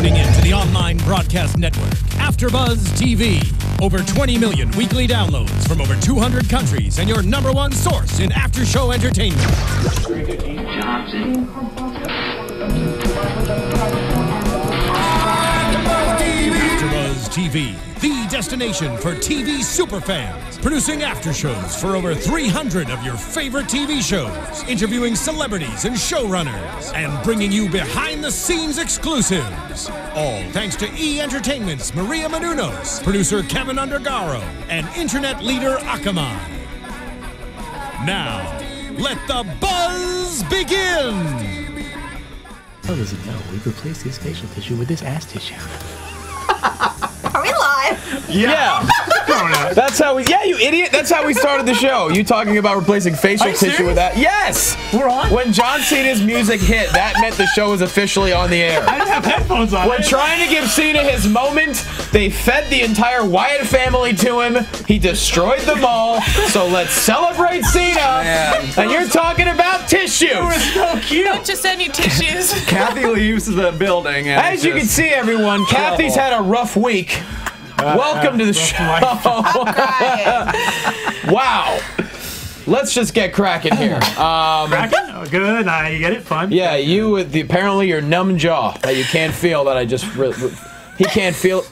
tuning in to the online broadcast network, AFTERBUZZ TV. Over 20 million weekly downloads from over 200 countries and your #1 source in after-show entertainment. AFTERBUZZ TV, the destination for TV superfans. Producing aftershows for over 300 of your favorite TV shows. Interviewing celebrities and showrunners. And bringing you behind-the-scenes exclusives. All thanks to E! Entertainment's Maria Menounos, producer Kevin Undergaro, and internet leader Akamai. Now, let the buzz begin! How does it know? We've replaced his facial tissue with this ass tissue. Are we live? Yeah. That's how we. Yeah, you idiot. That's how we started the show. You talking about replacing facial tissue with that? Yes. We're on. When John Cena's music hit, that meant the show was officially on the air. I didn't have headphones on. We're trying to give Cena his moment. They fed the entire Wyatt family to him. He destroyed them all. So let's celebrate Cena. And you're talking about tissue. It was so cute. Don't just any tissues. Kathy leaves the building. And As you can see, everyone, Kathy's had a rough week. Welcome to the show. Wow. Let's just get cracking here. Cracking? Oh, good. You get it? Fun. Yeah, you with the apparently your numb jaw that you can't feel that I just he can't feel.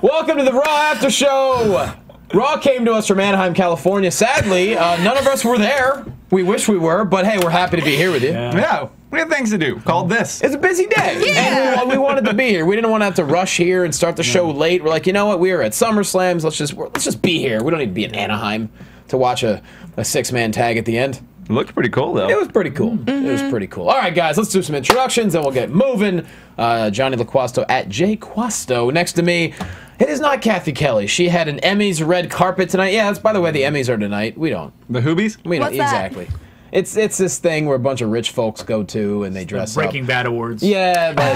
Welcome to the Raw After Show. Raw came to us from Anaheim, California. Sadly, none of us were there. We wish we were, but hey, we're happy to be here with you. Yeah, we have things to do. Called this. It's a busy day. Yeah. And we wanted to be here. We didn't want to have to rush here and start the show late. We're like, you know what? We were at SummerSlams. Let's just be here. We don't need to be in Anaheim to watch a 6-man tag at the end. It looked pretty cool, though. It was pretty cool. It was pretty cool. All right, guys, let's do some introductions, and we'll get moving. Jonny Loquasto at JQuasto. Next to me, it is not Kathy Kelly. She had an Emmys red carpet tonight. Yeah, that's, by the way, the Emmys are tonight. We don't. The Hoobies? We don't. What's that? Exactly. It's this thing where a bunch of rich folks go to and they dress up. Breaking Bad Awards. Yeah, but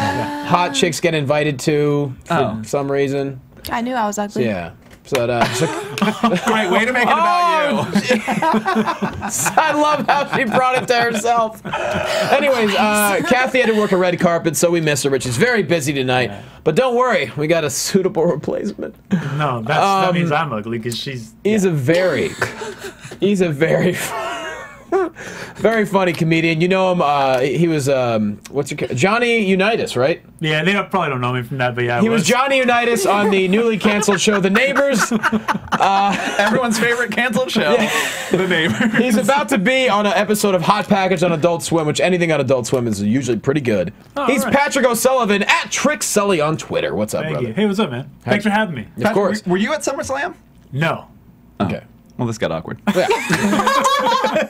hot chicks get invited to for some reason. I knew I was ugly. Yeah. So Great way to make it about you. I love how she brought it to herself. Anyways, Kathy had to work a red carpet, so we miss her, but she's very busy tonight. But don't worry, we got a suitable replacement. No, that means I'm ugly because she's. He's a very very funny comedian. You know him. He was Johnny Unitas, right? Yeah, they probably don't know me from that, but yeah. He was Johnny Unitas on the newly canceled show The Neighbors. Everyone's favorite canceled show, The Neighbors. He's about to be on an episode of Hot Package on Adult Swim, which anything on Adult Swim is usually pretty good. He's right. Patrick O'Sullivan at Trick Sully on Twitter. What's up, Thank brother? you. Hey, what's up, man? Thanks for having me. Of course. Were you at SummerSlam? No. Okay. Well, this got awkward.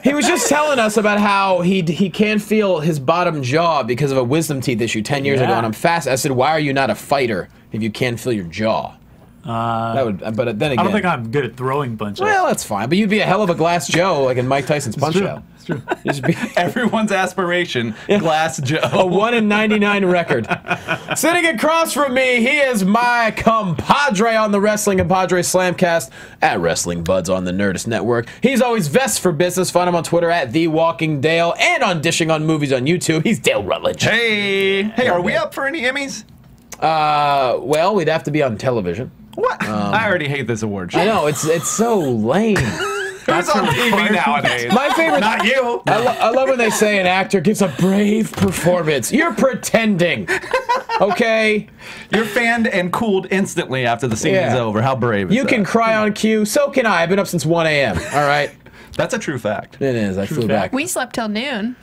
He was just telling us about how he can't feel his bottom jaw because of a wisdom teeth issue 10 years ago, and I'm fast. I said, why are you not a fighter if you can't feel your jaw? That would, but then again, I don't think I'm good at throwing punches. well, that's fine. But you'd be a hell of a Glass Joe, like in Mike Tyson's Punch Out. It's true. You should be Everyone's aspiration, Glass Joe. a 1-in-99 record. Sitting across from me, he is my compadre on the Wrestling Compadre Slamcast at Wrestling Buds on the Nerdist Network. He's always vest for business. Find him on Twitter at TheWalkingDale and on Dishing on Movies on YouTube. He's Dale Rutledge. Hey, are we up for any Emmys? Well, we'd have to be on television. What? I already hate this award show. I know, it's so lame. Who's on TV nowadays? My favorite. Not you. I love when they say an actor gives a brave performance. You're pretending. Okay? You're fanned and cooled instantly after the scene is over. How brave is You that? can cry on cue. So can I. I've been up since 1 a.m. All right? That's a true fact. It is. I flew back. We slept till noon.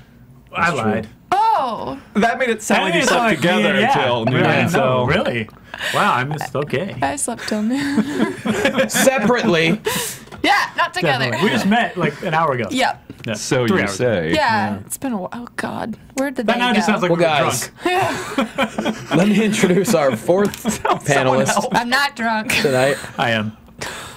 I lied. Oh. That made it sound like you It's slept like, together until noon. Right, So no, really? Wow, I missed. Okay. I slept till noon. Separately. Yeah, not together. Definitely. We just met like an hour ago. Yep. Yeah, So 3 you hours. say. Yeah, it's been a while. Oh, God. Where did That they now go? just sounds like Well, we were guys. drunk. Let me introduce our fourth panelist else. I'm not drunk. tonight. I am.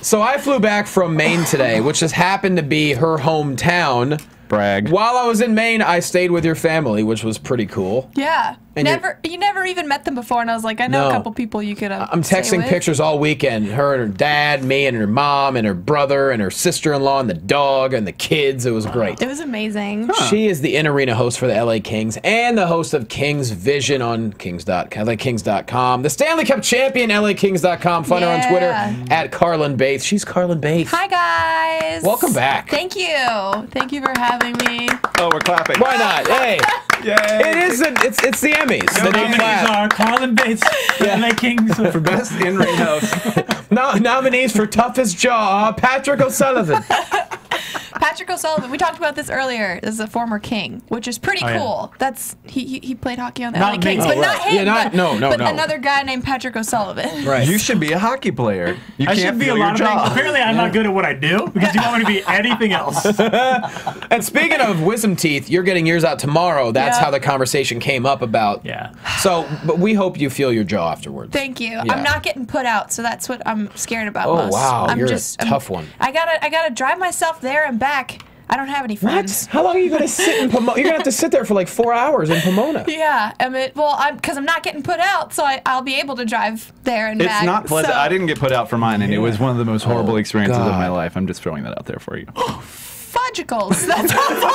So I flew back from Maine today, which has happened to be her hometown. Brag. While I was in Maine, I stayed with your family, which was pretty cool. Yeah. And You never even met them before, and I was like, I know a couple people you could I'm texting pictures all weekend. Her and her dad, me and her mom and her brother and her sister-in-law and the dog and the kids. It was great. It was amazing. She is the in-arena host for the LA Kings and the host of Kings Vision on LAKings.com. The Stanley Cup champion, LAKings.com. Find her on Twitter at Carrlyn Bathe. She's Carrlyn Bathe. Hi, guys. Welcome back. Thank you. Thank you for having me. Oh, we're clapping. Why not? Hey. Yay. It is. It's the Emmys. The nominees are Carrlyn Bathe, LA Kings. For best in-ring host. Nominees for toughest jaw, Patrick O'Sullivan. Patrick O'Sullivan. We talked about this earlier. This is a former King, which is pretty cool. That's he played hockey on the LA Kings, but not him. But another guy named Patrick O'Sullivan. Right. You should be a hockey player. You I can't should be feel a your lot of things. jaw. Apparently, I'm not good at what I do because you want me to be anything else. And speaking of wisdom teeth, you're getting yours out tomorrow. That's how the conversation came up about. Yeah. So, but we hope you feel your jaw afterwards. Thank you. Yeah. I'm not getting put out, so that's what I'm scared about Oh, most. wow. I'm You're just a tough one. I gotta drive myself there and back. I don't have any friends. How long are you going to sit in Pomona? You're going to have to sit there for like 4 hours in Pomona. Yeah, I mean, well, because I'm not getting put out, so I'll be able to drive there and back. It's not pleasant. So. I didn't get put out for mine, and it was one of the most horrible experiences of my God. life. I'm just throwing that out there for you. Fudgicles. That's awful.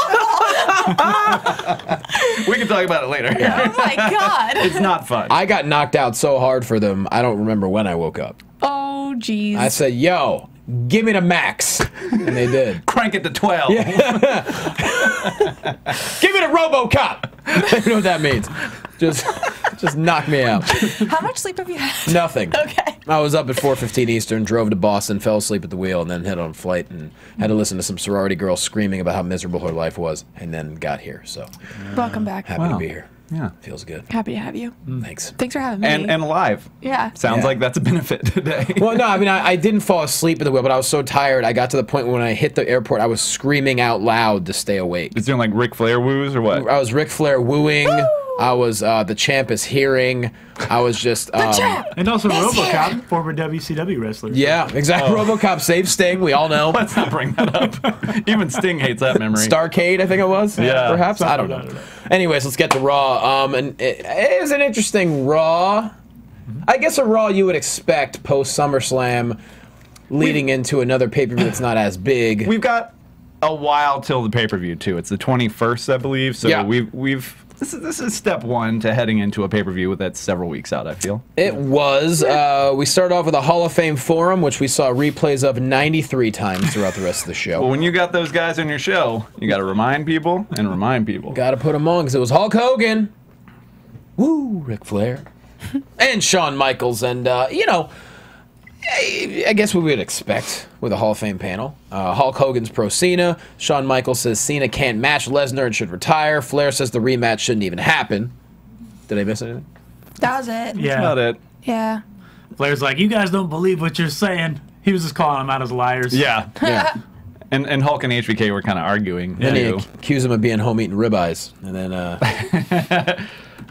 We can talk about it later. Oh my God. It's not fun. I got knocked out so hard for them, I don't remember when I woke up. Oh, jeez. I said, yo, give me the max. And they did. Crank it to 12. Give me the RoboCop. You know what that means. Just knock me out. How much sleep have you had? Nothing. Okay. I was up at 4:15 Eastern, drove to Boston, fell asleep at the wheel, and then headed on a flight and had to listen to some sorority girl screaming about how miserable her life was, and then got here. So Welcome back. happy to be here. Yeah. Feels good. Happy to have you. Thanks. Thanks for having me. And live. yeah. Sounds Yeah. like that's a benefit today. Well, no, I mean, I didn't fall asleep at the wheel, but I was so tired. I got to the point when I hit the airport, I was screaming out loud to stay awake. It's doing like Ric Flair woos or what? I was Ric Flair wooing. I was the champ is hearing. I was just And also RoboCop, former WCW wrestler. yeah, exactly. RoboCop saved Sting. We all know. Let's not bring that up. Even Sting hates that memory. Starcade, I think it was. Yeah. Perhaps. I don't know. Anyways, let's get to Raw. And it was an interesting Raw. I guess a Raw you would expect post SummerSlam, leading into another pay-per-view that's not as big. We've got a while till the pay-per-view too. It's the 21st, I believe. So Yeah. we've this is step one to heading into a pay-per-view that's several weeks out, I feel. It was. We started off with a Hall of Fame forum, which we saw replays of 93 times throughout the rest of the show. Well, when you got those guys on your show, you got to remind people and remind people. Got to put them on because it was Hulk Hogan, woo, Ric Flair, and Shawn Michaels, and you know, I guess what we would expect with a Hall of Fame panel. Hulk Hogan's pro Cena. Shawn Michaels says Cena can't match Lesnar and should retire. Flair says the rematch shouldn't even happen. Did I miss anything? That was it. Yeah. That's about it. Yeah. Flair's like, you guys don't believe what you're saying. He was just calling them out as liars. Yeah. Yeah. And Hulk and HBK were kind of arguing. Then he too. accused him of being home eating ribeyes, and then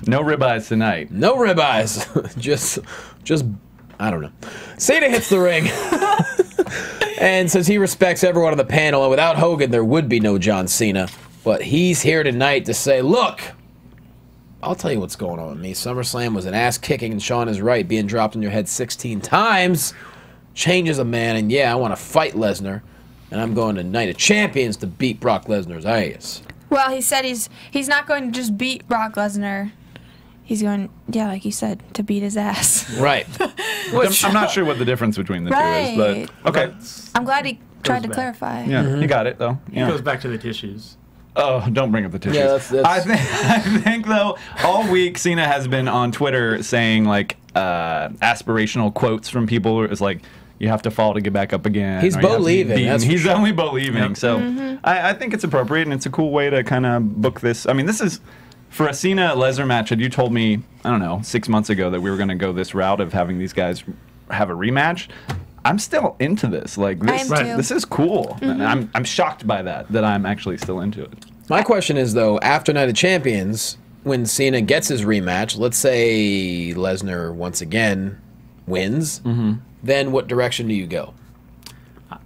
No ribeyes tonight. no ribeyes, just I don't know. Cena hits the ring and says he respects everyone on the panel, and without Hogan there would be no John Cena. But he's here tonight to say, look, I'll tell you what's going on with me. SummerSlam was an ass kicking, and Sean is right. Being dropped on your head 16 times changes a man, and yeah, I want to fight Lesnar, and I'm going to Night of Champions to beat Brock Lesnar's ass. Well, he said he's not going to just beat Brock Lesnar. He's going, yeah, like you said, to beat his ass. Right. I'm not sure what the difference between the two is, Right. but okay. I'm glad he tried to back. clarify. Yeah, you got it though. It Yeah. goes back to the tissues. Oh, don't bring up the tissues. Yeah, that's- I think though, all week Cena has been on Twitter saying like aspirational quotes from people. It's like, you have to fall to get back up again. He's or you have to be believing, beaten. that's for He's sure. only believing. So I think it's appropriate, and it's a cool way to kind of book this. I mean, this is for a Cena Lesnar match. Had you told me, I don't know, 6 months ago that we were going to go this route of having these guys have a rematch, I'm still into this. Like this, I am too. this is cool. And I'm shocked by that I'm actually still into it. My question is, though, after Night of Champions, when Cena gets his rematch, let's say Lesnar once again wins, then what direction do you go?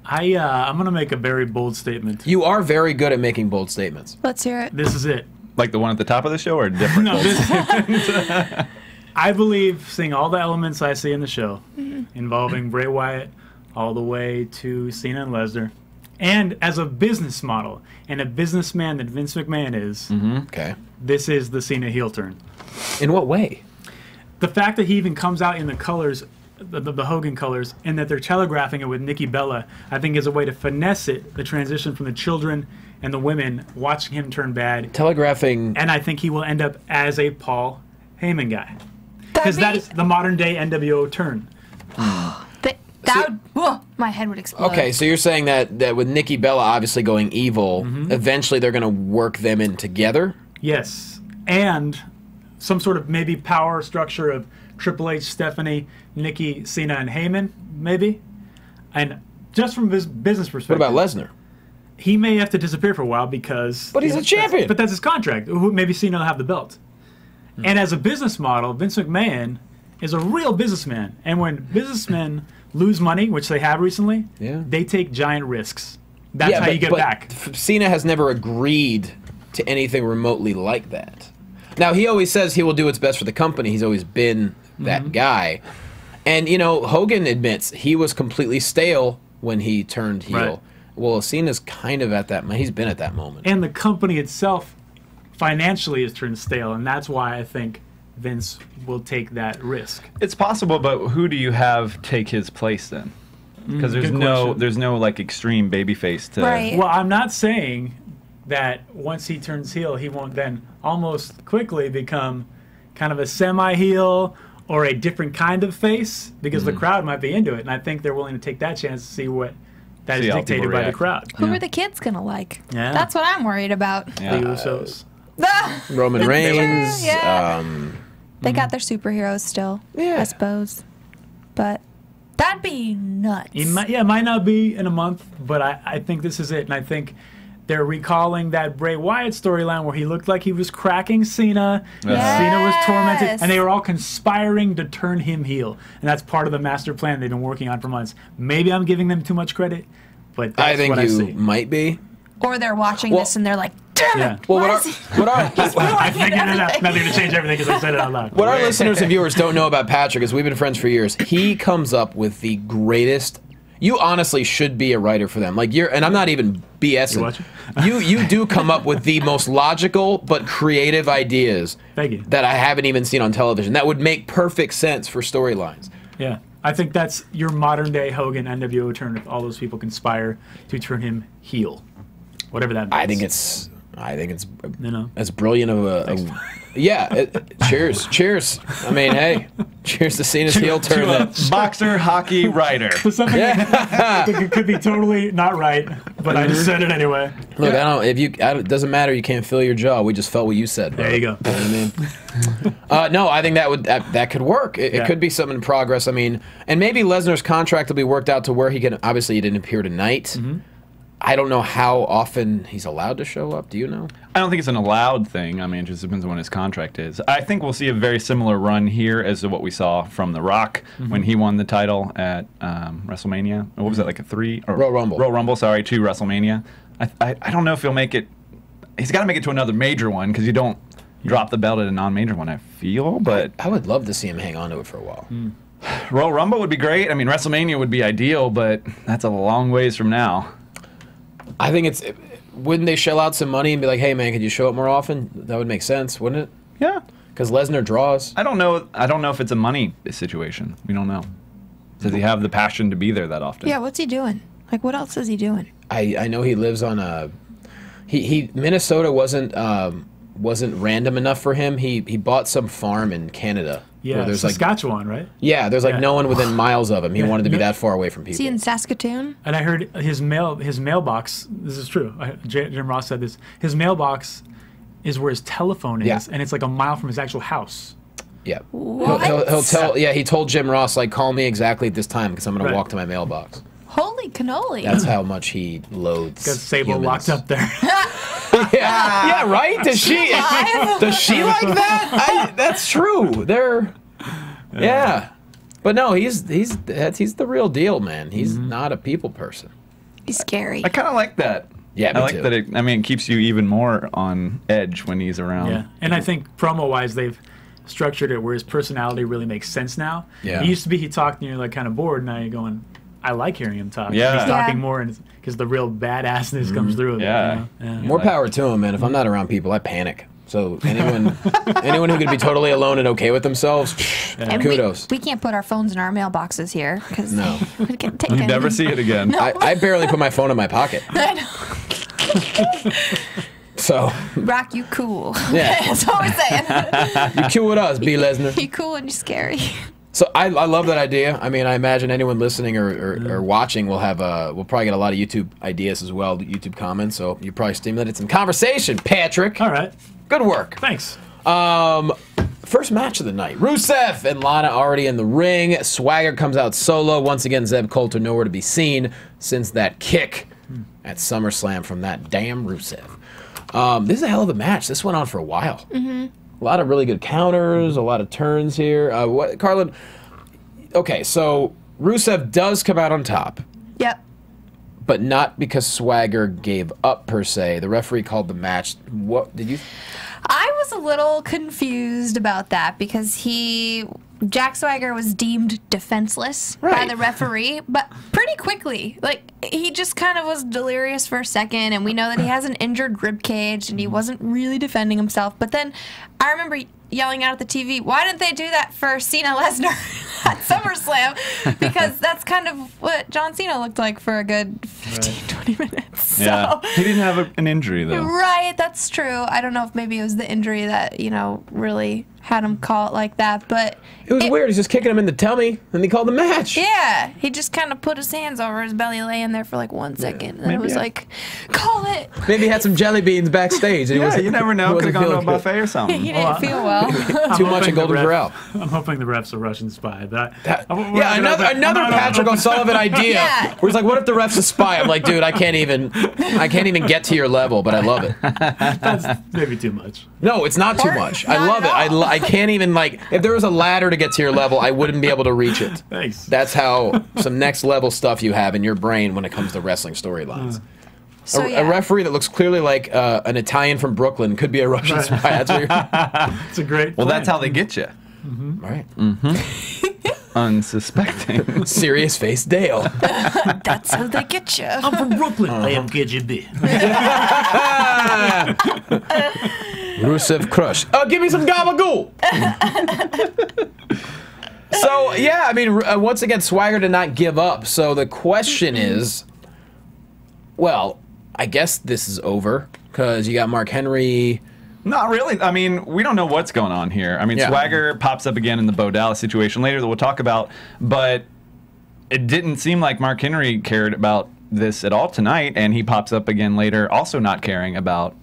I'm going to make a very bold statement. You are very good at making bold statements. Let's hear it. This is it. Like the one at the top of the show, or different? No, I believe, seeing all the elements I see in the show, involving Bray Wyatt all the way to Cena and Lesnar, and as a business model and a businessman that Vince McMahon is, Okay. this is the Cena heel turn. In what way? The fact that he even comes out in the colors, the Hogan colors, and that they're telegraphing it with Nikki Bella, I think is a way to finesse it, the transition from the children and the women watching him turn bad. Telegraphing. And I think he will end up as a Paul Heyman guy. Because that is the modern day NWO turn. My head would explode. Okay, so you're saying that with Nikki Bella obviously going evil, eventually they're going to work them in together? Yes. And some sort of maybe power structure of Triple H, Stephanie, Nikki, Cena, and Heyman, maybe. And just from his business perspective. What about Lesnar? He may have to disappear for a while because... But he's a champion! But that's his contract. Maybe Cena will have the belt. And as a business model, Vince McMahon is a real businessman. And when businessmen lose money, which they have recently, they take giant risks. That's how you get back. Cena has never agreed to anything remotely like that. Now, he always says he will do what's best for the company. He's always been that guy. And, you know, Hogan admits he was completely stale when he turned heel. Right. Well, Cena's kind of at that moment. He's been at that moment. And the company itself financially has turned stale, and that's why I think Vince will take that risk. It's possible, but who do you have take his place then? Because there's no like extreme babyface to. Right. Well, I'm not saying that once he turns heel, he won't then almost quickly become kind of a semi-heel or a different kind of face, because the crowd might be into it, and I think they're willing to take that chance to see what that is dictated by the crowd. Who are the kids gonna like? Yeah. That's what I'm worried about. The Usos. Roman Reigns. They got their superheroes still, I suppose. But that'd be nuts. It might not be in a month, but I think this is it. And I think they're recalling that Bray Wyatt storyline where he looked like he was cracking Cena, and Cena was tormented, and they were all conspiring to turn him heel. And that's part of the master plan they've been working on for months. Maybe I'm giving them too much credit, but that's what I see. Might be. Or they're watching this and they're like, damn it. Well, I figured it out. Nothing to change everything because I said it out loud. What our listeners and viewers don't know about Patrick is we've been friends for years. He comes up with the greatest. You honestly should be a writer for them. Like and I'm not even BSing. You do come up with the most logical but creative ideas that I haven't even seen on television. That would make perfect sense for storylines. Yeah. I think that's your modern day Hogan NWO turn if all those people conspire to turn him heel. Whatever that means. I think it's as brilliant of a cheers. I mean, hey, cheers to Cena's heel turn. To a boxer, hockey writer. I think it could be totally not right, but I just said it anyway. Look, it doesn't matter. You can't feel your jaw. We just felt what you said. Bro. There you go. You know what I mean? No, I think that could work. It could be something in progress. I mean, and maybe Lesnar's contract will be worked out to where he can. Obviously, he didn't appear tonight. I don't know how often he's allowed to show up. Do you know? I don't think it's an allowed thing. I mean, it just depends on when his contract is. I think we'll see a very similar run here as to what we saw from The Rock when he won the title at WrestleMania. What was that, like a 3? Or Royal Rumble. Royal Rumble, sorry, to WrestleMania. I don't know if he'll make it. He's got to make it to another major one because you don't drop the belt at a non-major one, I feel. But I would love to see him hang on to it for a while. Royal Rumble would be great. I mean, WrestleMania would be ideal, but that's a long ways from now. I think wouldn't they shell out some money and be like, hey, man, could you show up more often? That would make sense, wouldn't it? Yeah. Because Lesnar draws. I don't know if it's a money situation. We don't know. Does he have the passion to be there that often? Yeah, what's he doing? Like, what else is he doing? I know he lives on a... Minnesota wasn't random enough for him. He bought some farm in Canada. Yeah, there's Saskatchewan, right? Yeah, there's no one within miles of him. He wanted to be that far away from people. Is he in Saskatoon? And I heard his mailbox, this is true, Jim Ross said this, his mailbox is where his telephone is, and it's like a mile from his actual house. Yeah. What? He'll tell, he told Jim Ross, like, call me exactly at this time because I'm going to walk to my mailbox. Holy cannoli. That's how much he loathes got Sable locked up there. yeah, right? Does she like that? That's true. Yeah. But no, he's the real deal, man. He's not a people person. He's scary. I kind of like that. Yeah, I like that. It keeps you even more on edge when he's around. Yeah, and I think promo-wise, they've structured it where his personality really makes sense now. Yeah. It used to be he talked and you're like kind of bored. Now you're going, I like hearing him talk. Yeah. He's talking more because the real badassness comes through. Of Yeah. It, you know? More power to him, man. If I'm not around people, I panic. So anyone who could be totally alone and okay with themselves, And kudos. we can't put our phones in our mailboxes here because No. we get taken. You never see it again. No. I barely put my phone in my pocket. I know. So Rock, you cool. Yeah. That's what we're saying. you cool with us, B. Lesnar. You cool and you're scary. So I love that idea. I mean, I imagine anyone listening or watching will have we'll probably get a lot of YouTube ideas as well, YouTube comments. So you probably stimulated some conversation, Patrick. All right. Good work. Thanks. First match of the night. Rusev and Lana already in the ring. Swagger comes out solo. Once again, Zeb Coulter nowhere to be seen since that kick at SummerSlam from that damn Rusev. This is a hell of a match. This went on for a while. A lot of really good counters, a lot of turns here. Carrlyn? Okay, so Rusev does come out on top. Yep. But not because Swagger gave up, per se. The referee called the match. What did you... I was a little confused about that because Jack Swagger was deemed defenseless by the referee, but pretty quickly. Like, he just kind of was delirious for a second, and we know that he has an injured rib cage, and he wasn't really defending himself. But then I remember yelling out at the TV, why didn't they do that for Cena Lesnar at SummerSlam? Because that's kind of what John Cena looked like for a good 15, 20 minutes. Yeah. So. He didn't have an injury, though. Right, that's true. I don't know if maybe it was the injury that, really had him call it like that, but... It was weird. He's just kicking him in the tummy, and he called the match. Yeah, he just kind of put his hands over his belly, laying there for like 1 second, and it was like, call it. Maybe he had some jelly beans backstage. And You never know. Could have gone to a buffet or something. He didn't feel well. Too much in Golden Corral. I'm hoping the ref's a Russian spy. Another Patrick O'Sullivan idea. Yeah. Where he's like, what if the ref's a spy? I'm like, dude, I can't even get to your level, but I love it. That's maybe too much. No, it's not too much. I love it. I can't even, if there was a ladder to get to your level, I wouldn't be able to reach it. Thanks. That's how some next level stuff you have in your brain when it comes to wrestling storylines. So, A referee that looks clearly like an Italian from Brooklyn could be a Russian spy. That's what you're... It's a great Well, plan. that's how they get you. Right. Unsuspecting. Serious face Dale. That's how they get you. I'm from Brooklyn. I am KGB. Rusev crush. Give me some gabagool. So, yeah, I mean, once again, Swagger did not give up. So the question is, well, I guess this is over because you got Mark Henry. Not really. I mean, we don't know what's going on here. I mean, Swagger pops up again in the Bo Dallas situation later that we'll talk about, but it didn't seem like Mark Henry cared about this at all tonight, and he pops up again later also not caring about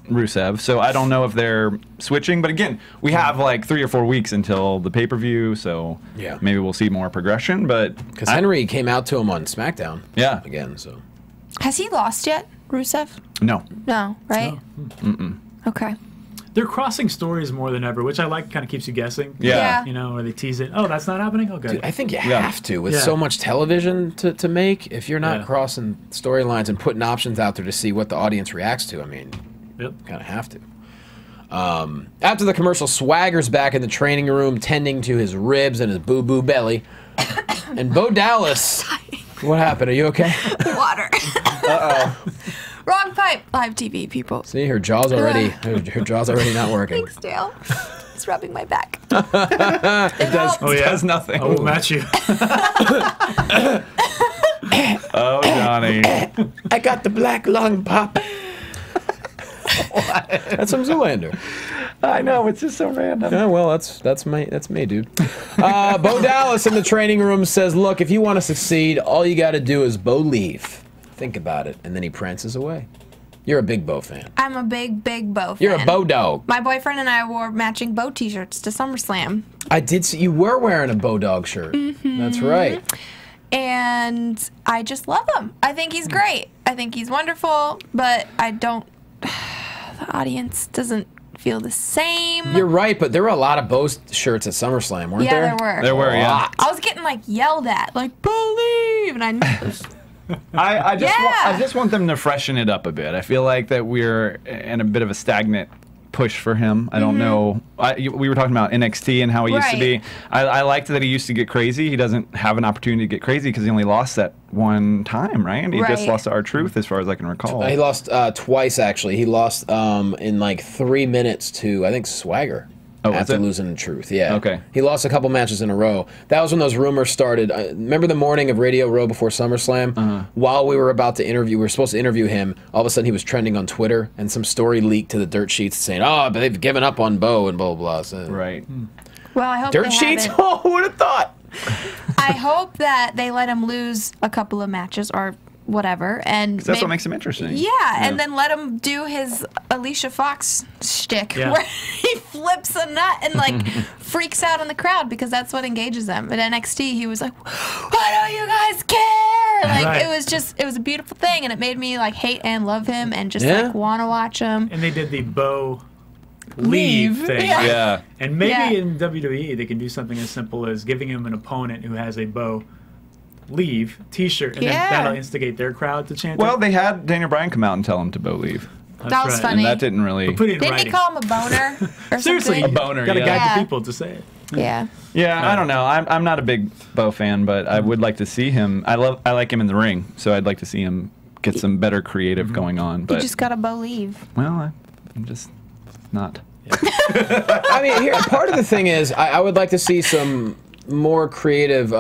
Rusev. So I don't know if they're switching, but again, we have like 3 or 4 weeks until the pay-per-view, so maybe we'll see more progression, but... Because Henry came out to him on SmackDown again, so... Has he lost yet, Rusev? No. No, right? Mm-mm. Okay. They're crossing stories more than ever, which I like. Kind of keeps you guessing. Yeah. You know, where they tease it. Oh, that's not happening. Okay. Dude, I think you have to with so much television to make. If you're not crossing storylines and putting options out there to see what the audience reacts to, I mean, kind of have to. After the commercial, Swagger's back in the training room tending to his ribs and his boo-boo belly. And Bo Dallas... What happened? Are you okay? Water. Uh-oh. Wrong pipe. Live TV, people. See, her jaw's already not working. Thanks, Dale. It's rubbing my back. It does. Oh, yeah. It does nothing. I will match you. Oh, Johnny. I got the black lung pop. That's some Zoolander. I know, it's just so random. Yeah, well, that's me, dude. Bo Dallas in the training room says, "Look, if you want to succeed, all you got to do is Bo leave. Think about it." And then he prances away. You're a big Bo fan. I'm a big Bo fan. You're a Bo dog. My boyfriend and I wore matching Bo t-shirts to SummerSlam. I did see you were wearing a Bo dog shirt. That's right. And I just love him. I think he's great. I think he's wonderful, but I don't... The audience doesn't feel the same. You're right, but there were a lot of Bo shirts at SummerSlam, weren't there? Yeah, there were. There were, yeah. I was getting, like, yelled at, like, believe, and I knew it was I just want them to freshen it up a bit. I feel like that we're in a bit of a stagnant push for him. I don't know. We were talking about NXT and how he used to be. I liked that he used to get crazy. He doesn't have an opportunity to get crazy because he only lost that one time, right? He just lost to R-Truth, as far as I can recall. He lost twice, actually. He lost in like 3 minutes to, I think, Swagger. Oh, after losing the Truth, yeah. Okay. He lost a couple matches in a row. That was when those rumors started. Remember the morning of Radio Row before SummerSlam? While we were about to interview, we were supposed to interview him, all of a sudden he was trending on Twitter, and some story leaked to the dirt sheets saying, oh, but they've given up on Bo and blah, blah, blah. So, right. Well, I hope dirt sheets? Oh, who would have thought? I hope that they let him lose a couple of matches or whatever, and that's what makes him interesting. Yeah, and then let him do his Alicia Fox shtick, where he flips a nut and like freaks out in the crowd because that's what engages them. At NXT, he was like, "Why don't you guys care?" Like it was a beautiful thing, and it made me like hate and love him, and just like want to watch him. And they did the Bo leave thing. Yeah. And maybe in WWE they can do something as simple as giving him an opponent who has a Bo leave t-shirt, and then that'll instigate their crowd to chant. Well, they had Daniel Bryan come out and tell him to Bo leave. That was funny. And that didn't really. But put it in Didn't writing. he call him a boner? Or Seriously, something? A boner. Got to yeah. guide the people to say it. Yeah. Yeah, I don't know. I'm not a big Bo fan, but I would like to see him. I like him in the ring, so I'd like to see him get some better creative going on. But You just got to Bo leave. well, I'm just not. I mean, here, part of the thing is, I would like to see some more creative,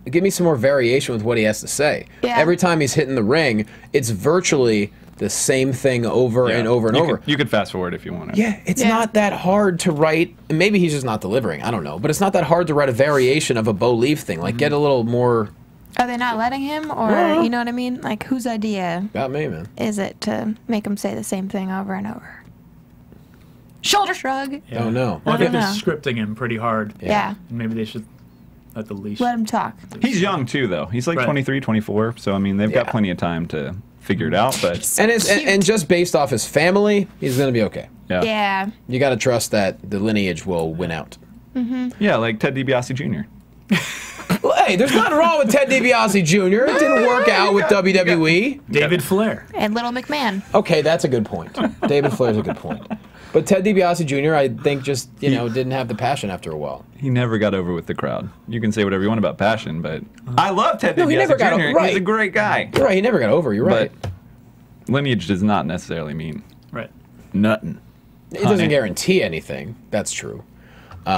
give me some more variation with what he has to say. Yeah. Every time he's hitting the ring, it's virtually the same thing over and over and over. You could fast forward if you want to. Yeah, it's not that hard to write. Maybe he's just not delivering. I don't know. But it's not that hard to write a variation of a Bo leave thing. Like, get a little more... Are they not letting him, or you know what I mean? Like, whose idea Got me, man. is it to make him say the same thing over and over? Shoulder shrug. Yeah. Don't know. Well, I think don't they're know. scripting him pretty hard. Yeah. And maybe they should let the leash. Let him talk. He's young too, though. He's like 23, 24. So I mean, they've got plenty of time to figure it out. But And just based off his family, he's going to be okay. Yeah. You got to trust that the lineage will win out. Yeah, like Ted DiBiase Jr. Well, hey, there's nothing wrong with Ted DiBiase Jr. It didn't work out with WWE. David Flair. And Little McMahon. Okay, that's a good point. David Flair's a good point. But Ted DiBiase Jr., I think, just, didn't have the passion after a while. He never got over with the crowd. You can say whatever you want about passion, but I love Ted DiBiase he never got Jr. right. He's a great guy. You're right, he never got over, you're right. But lineage does not necessarily mean nothing. It doesn't guarantee anything. That's true. You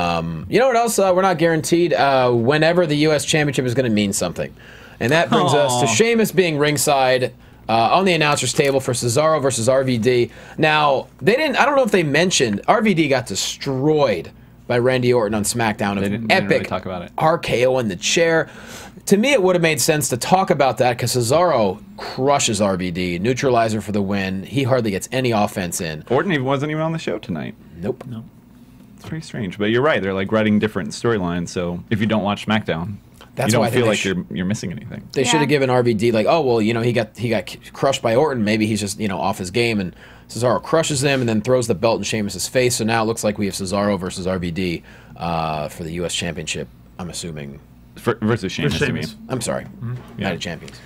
know what else we're not guaranteed? Whenever the U.S. Championship is going to mean something. And that brings us to Sheamus being ringside on the announcer's table for Cesaro versus RVD. Now, they didn't. I don't know if they mentioned RVD got destroyed by Randy Orton on SmackDown. They didn't really talk about it. RKO in the chair. To me, it would have made sense to talk about that because Cesaro crushes RVD, neutralizer for the win. He hardly gets any offense in. Orton wasn't even on the show tonight. Nope. No. It's pretty strange, but you're right. They're like writing different storylines. So if you don't watch SmackDown, That's you why I don't think feel like you're missing anything. They should have given RVD like, oh well, he got crushed by Orton. Maybe he's just off his game, and Cesaro crushes him and then throws the belt in Sheamus's face. So now it looks like we have Cesaro versus RVD for the U.S. Championship. I'm assuming versus Sheamus. I mean. I'm sorry, Night of Champions.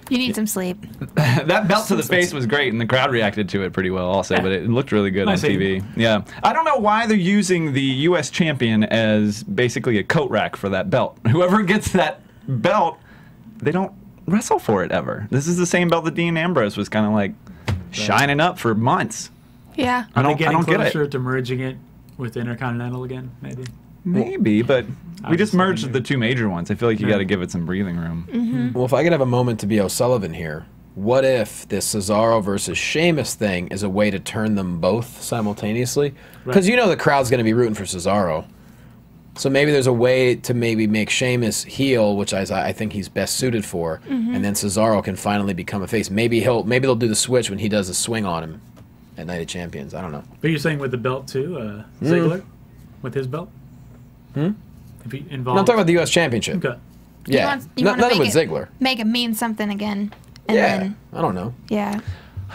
You need some sleep. That belt to the face was great, and the crowd reacted to it pretty well also, but it looked really good on TV. Yeah. I don't know why they're using the U.S. champion as basically a coat rack for that belt. Whoever gets that belt, they don't wrestle for it ever. This is the same belt that Dean Ambrose was kind of like shining up for months. Yeah. I Are they getting don't get it. closer to merging it with Intercontinental again, maybe? Maybe, but we just merged thinking the two major ones. I feel like you got to give it some breathing room. Well, if I could have a moment to be O'Sullivan here, what if this Cesaro versus Sheamus thing is a way to turn them both simultaneously? Because the crowd's going to be rooting for Cesaro. So maybe there's a way to maybe make Sheamus heel, which I think he's best suited for, and then Cesaro can finally become a face. Maybe they'll do the switch when he does a swing on him at Night of Champions. I don't know. But you're saying with the belt too, Ziggler, with his belt? If he involved. No, I'm talking about the U.S. Championship. Okay. Yeah, You wanna nothing make with it- Ziggler. Make it mean something again. And Yeah, then, I don't know. yeah.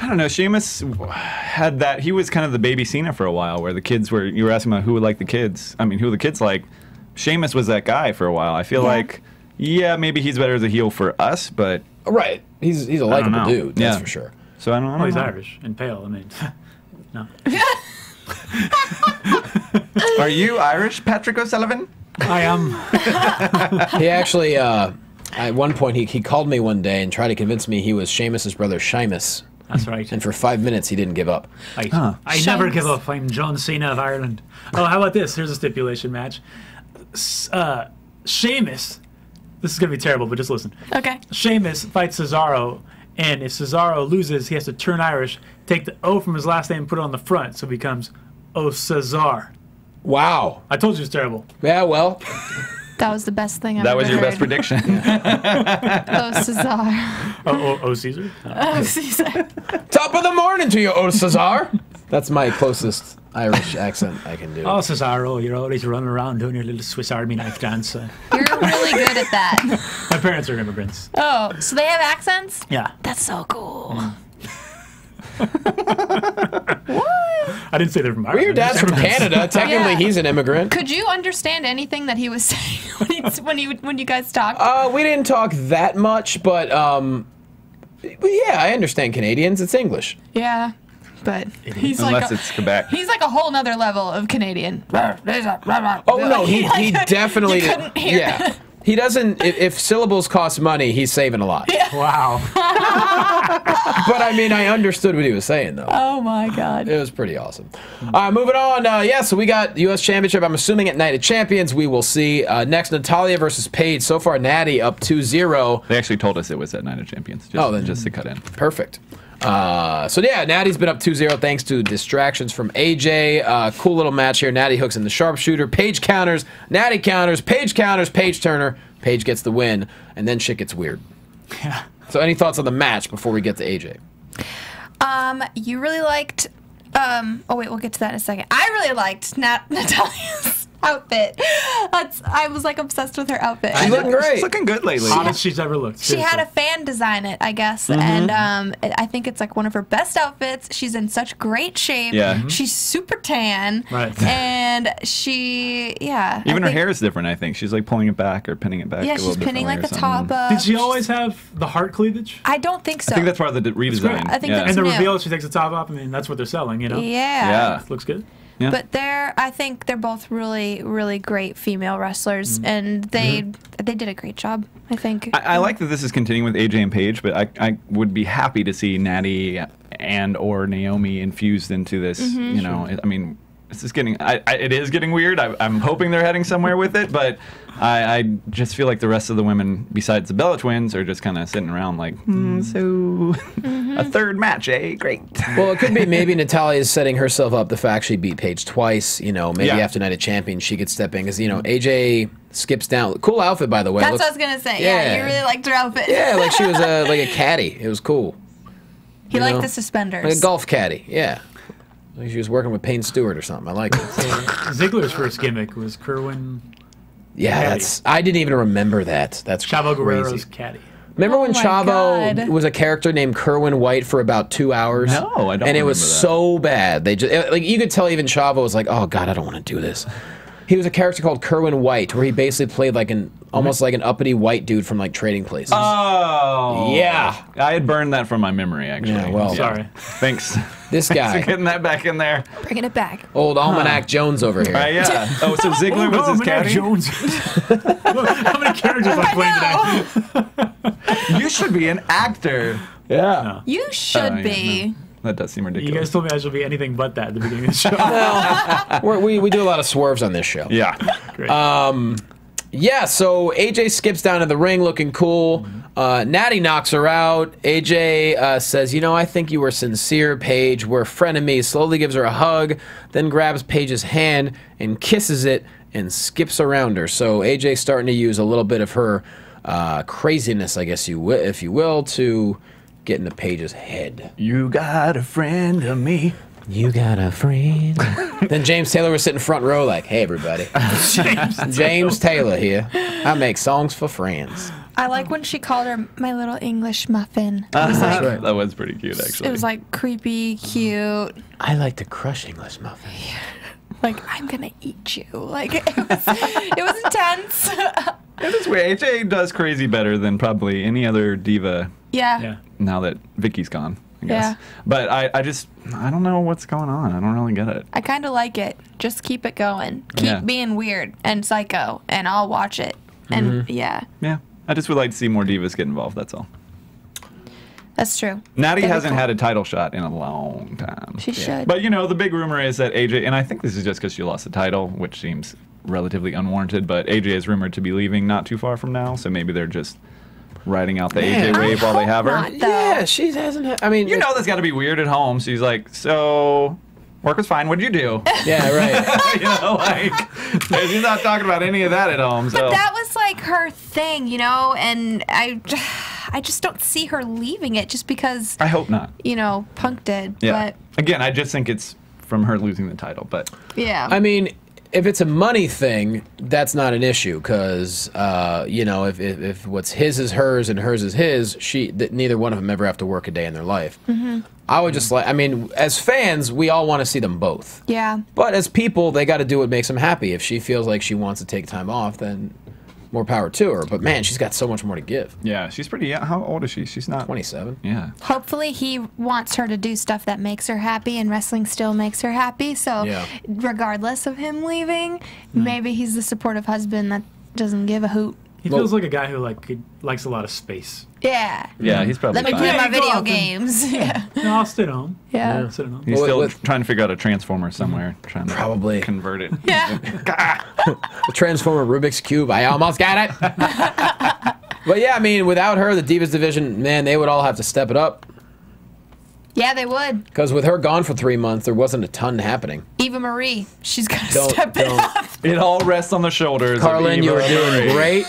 I don't know. Sheamus had that. He was kind of the baby Cena for a while, where the kids were. You were asking about who would like the kids. I mean, who the kids like. Sheamus was that guy for a while. I feel like, maybe he's better as a heel for us, but Right. He's a likable dude. That's for sure. So I don't know. Well, he's Irish and pale. I mean, no. Are you Irish, Patrick O'Sullivan? I am. He actually, at one point, he called me one day and tried to convince me he was Sheamus's brother, Sheamus. That's right. And for 5 minutes, he didn't give up. I never give up. I'm John Cena of Ireland. Oh, how about this? Here's a stipulation match. Sheamus. This is going to be terrible, but just listen. Okay. Sheamus fights Cesaro, and if Cesaro loses, he has to turn Irish, take the O from his last name, and put it on the front, so it becomes O Cesar. Wow. I told you it's terrible. Yeah, well. That was the best thing I've That was ever your best heard. prediction. Oh, Cesar. Oh, Caesar? Oh, Caesar. Top of the morning to you, O Cesar. That's my closest Irish accent I can do. Oh, Cesaro, you're always running around doing your little Swiss Army knife dance. You're really good at that. My parents are immigrants. Oh, so they have accents? Yeah. That's so cool. I didn't say they're from Ireland. Well, your dad's from Canada. Technically, Yeah. he's an immigrant. Could you understand anything that he was saying when you guys talked? We didn't talk that much, but yeah, I understand Canadians. It's English. Yeah, but he's Unless like it's Quebec. he's like a whole nother level of Canadian. Oh no, he definitely. You couldn't hear Yeah, it. he doesn't. If syllables cost money, he's saving a lot. Wow. But I mean, I understood what he was saying though. Oh my god. It was pretty awesome. Moving on. So we got the U.S. Championship. I'm assuming at Night of Champions we will see next Natalia versus Paige. So far, Natty up 2-0. They actually told us it was at Night of Champions. Just to cut in. Perfect. So yeah, Natty's been up 2-0 thanks to distractions from AJ. Cool little match here. Natty hooks in the sharpshooter. Paige counters. Natty counters. Paige counters. Paige Turner. Paige gets the win, and then shit gets weird. Yeah. So any thoughts on the match before we get to AJ? You really liked. Oh wait, we'll get to that in a second. I really liked Natalia's outfit. I was like obsessed with her outfit. She's looking great. She's looking good lately. Hottest she's ever looked. She had a seriously. fan design it, I guess, and I think it's like one of her best outfits. She's in such great shape. Yeah. Mhm. She's super tan. Right. And she, yeah. Even I her think- hair is different, I think. She's like pulling it back or pinning it back. Yeah, a little she's pinning like the differently or top something. up. Did she always have the heart cleavage? I don't think so. I think that's part of the redesign. I think yeah. that's And the new. reveal, she takes the top off. I mean, that's what they're selling, you know? Yeah. Yeah. Looks good. Yeah. But I think they're both really, really great female wrestlers, and they did a great job. I think. I like that this is continuing with AJ and Paige, but I would be happy to see Natty and or Naomi infused into this. Mm-hmm. You know, I mean, this is getting it is getting weird. I'm hoping they're heading somewhere with it, but I just feel like the rest of the women, besides the Bella Twins, are just kind of sitting around like, so a third match, eh? Great. Well, it could be maybe Natalia is setting herself up. The fact she beat Paige twice, you know, maybe Yeah. after Night of Champions she could step in because you know AJ skips down. Cool outfit by the way. That's Looks- what I was gonna say. Yeah, Yeah. you really liked her outfit. Yeah, like she was like a caddy. It was cool. he you liked know? the suspenders. Like a golf caddy. Yeah. Like she was working with Payne Stewart or something. I like it. Ziggler's first gimmick was Kerwin Yeah, Caddy. I didn't even remember that. That's Chavo crazy. Guerrero's caddy. Remember when my Chavo God. was a character named Kerwin White for about 2 hours? No, I don't And it was remember that. so bad. They just like you could tell even Chavo was like, "Oh God, I don't want to do this." He was a character called Kerwin White, where he basically played like almost like an uppity white dude from like Trading Places. Oh. Yeah. I had burned that from my memory, actually. Yeah, well. Sorry. Thanks. This Thanks for guy, getting that back in there. Bringing it back. old Almanac Jones over here. Yeah. Oh, so Ziggler was his Matt caddy? Jones. How many characters I playing today? You should be an actor. Yeah. You should yeah, be. That does seem You ridiculous. guys told me I should be anything but that at the beginning of the show. We do a lot of swerves on this show. Yeah. Great. Yeah, so AJ skips down to the ring looking cool. Natty knocks her out. AJ says, you know, I think you were sincere, Paige. We're frenemies. Slowly gives her a hug, then grabs Paige's hand and kisses it and skips around her. So AJ's starting to use a little bit of her craziness, I guess if you will, to get into Paige's head. You got a friend of me. You got a friend. Then James Taylor was sitting front row like, hey, everybody. James Taylor here. I make songs for friends. I like when she called her my little English muffin. That was pretty cute, actually. It was like creepy, cute. I like to crush English muffins. Like I'm gonna eat you. Like it was intense. It's weird. AJ does crazy better than probably any other diva. Yeah. Now that Vicky's gone, I guess. Yeah. But I don't know what's going on. I don't really get it. I kind of like it. Just keep it going. Keep being weird and psycho, and I'll watch it. And yeah. I just would like to see more divas get involved. That's all. That's true. Natty hasn't had a title shot in a long time. She should. But, you know, the big rumor is that AJ, and I think this is just because she lost the title, which seems relatively unwarranted, but AJ is rumored to be leaving not too far from now, so maybe they're just riding out the AJ wave while they have her. Not, though. Yeah, she hasn't. I mean, You know that's got to be weird at home. She's like, so work was fine. What'd you do? Yeah, right. You know, like, she's not talking about any of that at home. So. But that was like her thing, you know, and I just don't see her leaving it just because, I hope not. you know, Punk did. Yeah. But Again, I just think it's from her losing the title, but yeah. I mean, if it's a money thing, that's not an issue because, you know, if what's his is hers and hers is his, neither one of them ever have to work a day in their life. I would just like, I mean, as fans, we all want to see them both. Yeah. But as people, they got to do what makes them happy. If she feels like she wants to take time off, then more power to her. But man, she's got so much more to give. yeah, she's pretty young. How old is she? She's not 27. Yeah. Hopefully he wants her to do stuff that makes her happy, and wrestling still makes her happy. So Yeah. regardless of him leaving, maybe he's the supportive husband that doesn't give a hoot. He feels like a guy who likes a lot of space. Yeah. Yeah, he's probably Let me fine. play my Yeah, you go video off and- games. Yeah. No, I'll sit home. Yeah. Sit at home. He's Well, still with- trying to figure out a transformer somewhere. Trying to Probably. convert it. Yeah. The Transformer Rubik's Cube. I almost got it. But yeah, I mean, without her, the Divas division, man, they would all have to step it up. Yeah, they would. Because with her gone for 3 months, there wasn't a ton happening. Eva Marie, she's got to Don't- step it don't. up. It all rests on the shoulders. of Carlyn, you Eva were doing Marie. great.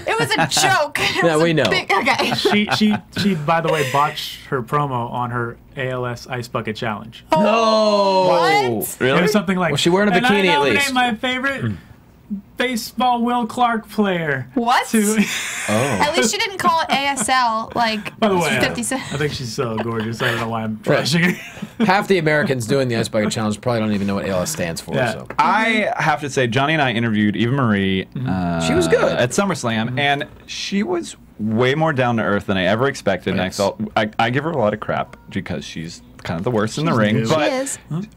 It was a joke. It Yeah, was we a know. okay. She by the way botched her promo on her ALS Ice Bucket Challenge. No. What? Really? It was something like, Was she wearing a "And bikini I at nominate least?" my favorite baseball Will Clark player. What? To, At least she didn't call it ASL like by the way, 50 Cent. I think she's so gorgeous. I don't know why I'm trashing her. Half the Americans doing the Ice Bucket Challenge probably don't even know what ALS stands for. Yeah. So. I have to say, Johnny and I interviewed Eva Marie. She was good. At SummerSlam, and she was way more down to earth than I ever expected. Yes. And I give her a lot of crap because she's kind of the worst in the ring. good. But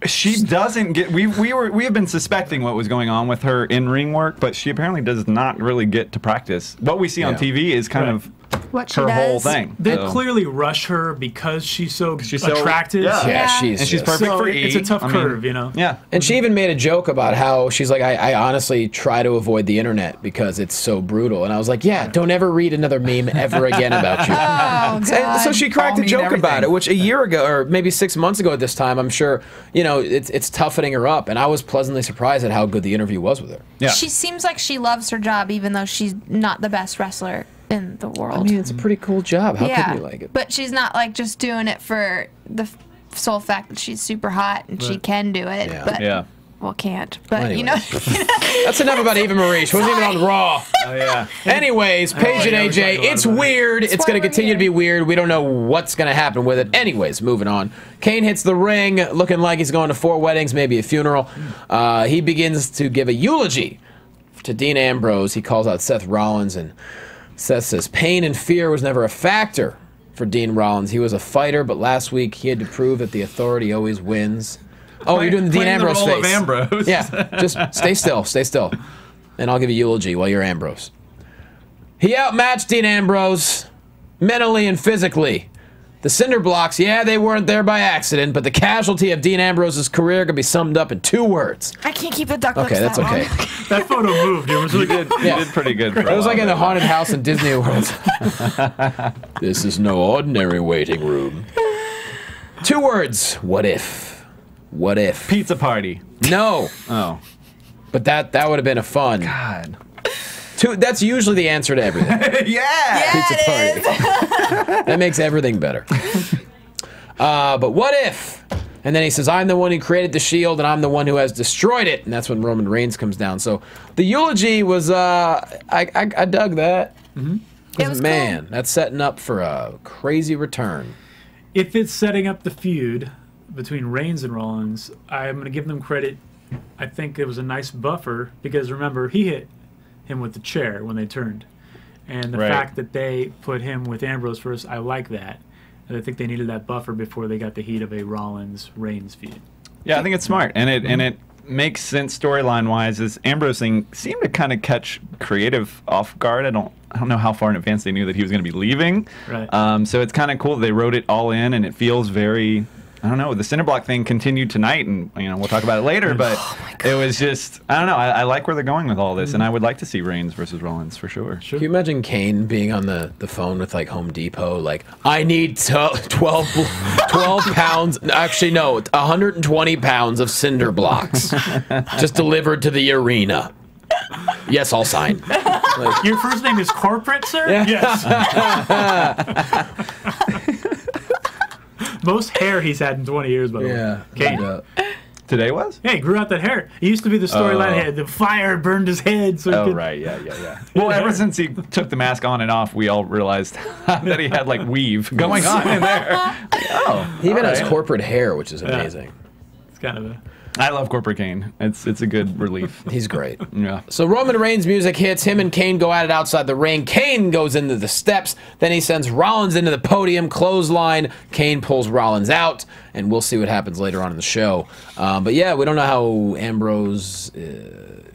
She is. she doesn't get. We have been suspecting what was going on with her in ring work, but she apparently does not really get to practice. What we see on Yeah. TV is kind Right. of What she her does. whole thing. They So- clearly rush her because she's so so- attractive. yeah. Yeah, Yeah. she's and she's just- perfect So for it's E. a tough I mean, curve, you know. Yeah. And she even made a joke about how she's like, I honestly try to avoid the internet because it's so brutal. And I was like, yeah, don't ever read another meme ever again about you. Oh, God. And so she cracked a Call me joke and about everything. it, which a year ago, or maybe 6 months ago at this time, I'm sure, you know, it's toughening her up. And I was pleasantly surprised at how good the interview was with her. Yeah. She seems like she loves her job, even though she's not the best wrestler in the world. I mean, it's a pretty cool job. How yeah, couldn't you like it? but she's not like just doing it for the sole fact that she's super hot and she can do it. Yeah. But Yeah. well, can't. But Well, you know, That's enough about Eva Marie. She wasn't even on Raw. Oh yeah. Anyways, Paige and yeah, we talked AJ, a lot it's about it. weird. It's why going to we're continue to be here. weird. We don't know what's going to happen with it. Anyways, moving on. Kane hits the ring looking like he's going to 4 weddings, maybe a funeral. He begins to give a eulogy to Dean Ambrose. He calls out Seth Rollins, and Seth says, pain and fear was never a factor for Dean Rollins. He was a fighter, but last week he had to prove that the authority always wins. Oh, you're doing the Dean Playing the Ambrose role of face. Ambrose. Yeah, just stay still. And I'll give a eulogy while you're Ambrose. He outmatched Dean Ambrose mentally and physically. The cinder blocks, yeah, they weren't there by accident, but the casualty of Dean Ambrose's career could be summed up in 2 words. I can't keep the duck lips Okay, that's that okay. long. That photo moved. It was really good. You did pretty good. For It was a like in the while. haunted house in Disney World. This is no ordinary waiting room. 2 words. What if? What if? Pizza party. No. Oh. But that would have been a fun. God. That's usually the answer to everything. Yeah. Pizza it party. That makes everything better. But what if? And then he says, I'm the one who created the Shield, and I'm the one who has destroyed it. And that's when Roman Reigns comes down. So the eulogy was, I dug that. It was Man, that's setting up for a crazy return. If it's setting up the feud between Reigns and Rollins, I'm going to give them credit. I think it was a nice buffer because remember, he hit him with the chair when they turned. And the Right. fact that they put him with Ambrose first, I like that. And I think they needed that buffer before they got the heat of a Rollins-Reigns feud. Yeah, I think it's smart, and it makes sense storyline wise. As Ambrose thing seemed to kind of catch creative off guard. I don't know how far in advance they knew that he was going to be leaving. Right. So it's kind of cool that they wrote it all in, and it feels very. I don't know. The Cinderblock thing continued tonight, and we'll talk about it later. But it was just I don't know. I like where they're going with all this, and I would like to see Reigns versus Rollins for sure. Can you imagine Kane being on the phone with like Home Depot, like, I need 12 pounds, actually no, 120 pounds of cinder blocks just delivered to the arena. Yes, I'll sign. Like, Your first name is Corporate, sir? Yeah. Yes. Most hair he's had in 20 years, by the way. yeah. Kane. Today was? Yeah, he grew out that hair. It used to be the storyline. He had the fire burned his head. So he Oh could, right, yeah. Well, ever since he took the mask on and off, we all realized that he had like weave going on in there. He even has right. corporate hair, which is amazing. It's kind of a... I love Corporate Kane. It's a good relief. He's great. Yeah. So Roman Reigns' music hits. Him and Kane go at it outside the ring. Kane goes into the steps. Then he sends Rollins into the podium. Clothesline. Kane pulls Rollins out. And we'll see what happens later on in the show. But yeah, we don't know how Ambrose,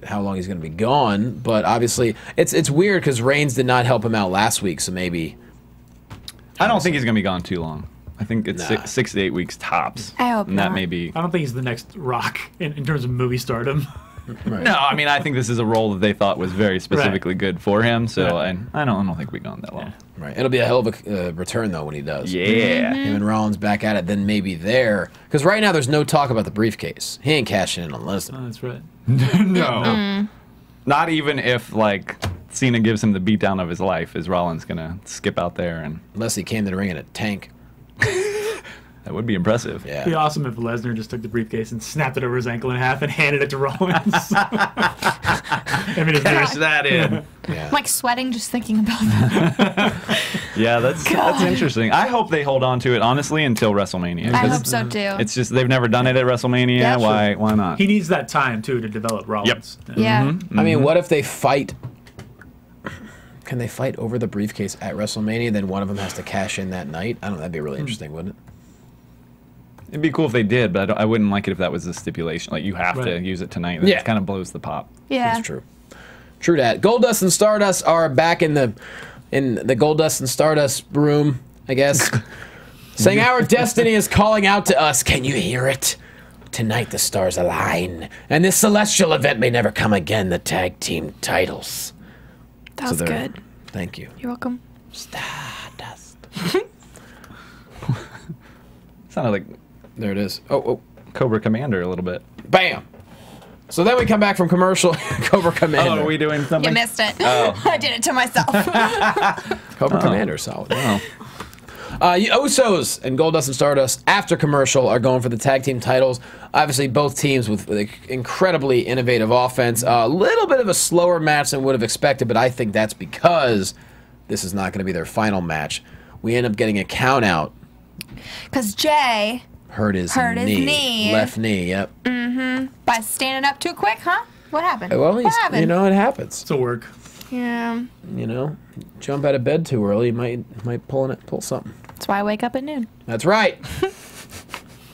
how long he's going to be gone. But obviously, it's weird because Reigns did not help him out last week. So maybe... I don't think he's going to be gone too long. I think it's Nah. 6 to 8 weeks tops. I hope and that not. may be... I don't think he's the next Rock in terms of movie stardom. No, I mean, I think this is a role that they thought was very specifically good for him. So Right. I don't think we've gone that long. Right. It'll be a hell of a return, though, when he does. Yeah. Him and Rollins back at it, then maybe there. Because right now, there's no talk about the briefcase. He ain't cashing in on Lesnar. Oh, that's right. No. Not even if, like, Cena gives him the beatdown of his life, is Rollins going to skip out there? And Unless he came to the ring in a tank. that would be impressive. Yeah. It'd be awesome if Lesnar just took the briefcase and snapped it over his ankle in half and handed it to Rollins. I mean, Cash that in. Yeah. I'm like sweating just thinking about that. Yeah, that's interesting. I hope they hold on to it, honestly, until WrestleMania. I 'cause hope so too. It's just they've never done it at WrestleMania. Yeah, Why not? He needs that time, too, to develop Rollins. Yeah. I mean, what if they fight? Can they fight over the briefcase at WrestleMania? Then one of them has to cash in that night? I don't know. That'd be really interesting, wouldn't it? It'd be cool if they did, but I wouldn't like it if that was the stipulation. Like, you have to Right. use it tonight. That Yeah. kind of blows the pop. Yeah. That's true. True that. Goldust and Stardust are back in the Goldust and Stardust room, I guess, saying our destiny is calling out to us. Can you hear it? Tonight the stars align, and this celestial event may never come again. The tag team titles. That was they're- good. Thank you. You're welcome. Stardust. Sounded like There it is. Oh, Cobra Commander a little bit. bam. So then we come back from commercial. Cobra Commander. Oh, are we doing something? You missed it. I did it to myself. Cobra Commander, solid. Oh. Usos and Goldust and Stardust after commercial are going for the tag team titles. Obviously, both teams with incredibly innovative offense. A little bit of a slower match than would have expected, but I think that's because this is not going to be their final match. We end up getting a count out. Because Jay, Hurt his Hurt his knee. knee. Left knee, yep. by standing up too quick, huh? What happened? Well, what he's, happened? you know, it happens. It's a work. Yeah. You know, jump out of bed too early, you might pull something. That's why I wake up at noon. That's right.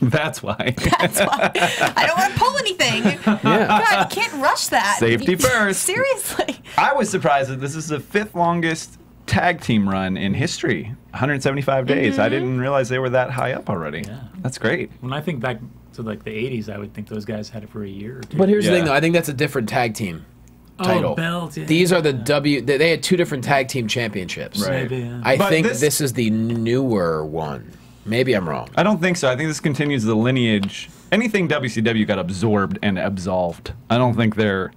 That's why. That's why. I don't want to pull anything. Yeah. God, you can't rush that. Safety first. Seriously. I was surprised that this is the 5th longest tag team run in history. 175 days. I didn't realize they were that high up already. Yeah. That's great. When I think back to like the 80s, I would think those guys had it for a year or two. But here's the thing, Yeah. though. I think that's a different tag team title. Oh, belt, yeah. These are the They had 2 different tag team championships. Right. Maybe, yeah. I But think this- this is the newer one. Maybe I'm wrong. I don't think so. I think this continues the lineage. Anything WCW got absorbed and absolved. I don't think they're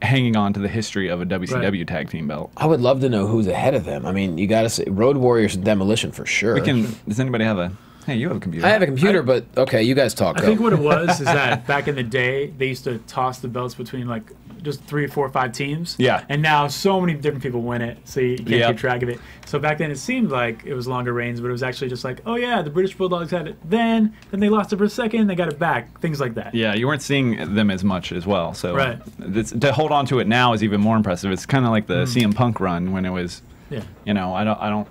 hanging on to the history of a WCW tag team belt. I would love to know who's ahead of them. I mean, you got to say Road Warriors and Demolition for sure. We can. Does anybody have a? Hey, you have a computer. I have a computer, but okay, you guys talk. I think what it was is that back in the day, they used to toss the belts between like just 3, 4, 5 teams. Yeah. And now so many different people win it, so you can't Yep. keep track of it. So back then it seemed like it was longer reigns, but it was actually just like, oh yeah, the British Bulldogs had it then they lost it for a second, they got it back, things like that. Yeah, you weren't seeing them as much as well. So Right. to hold on to it now is even more impressive. It's kind of like the CM Punk run when it was, Yeah. you know, I don't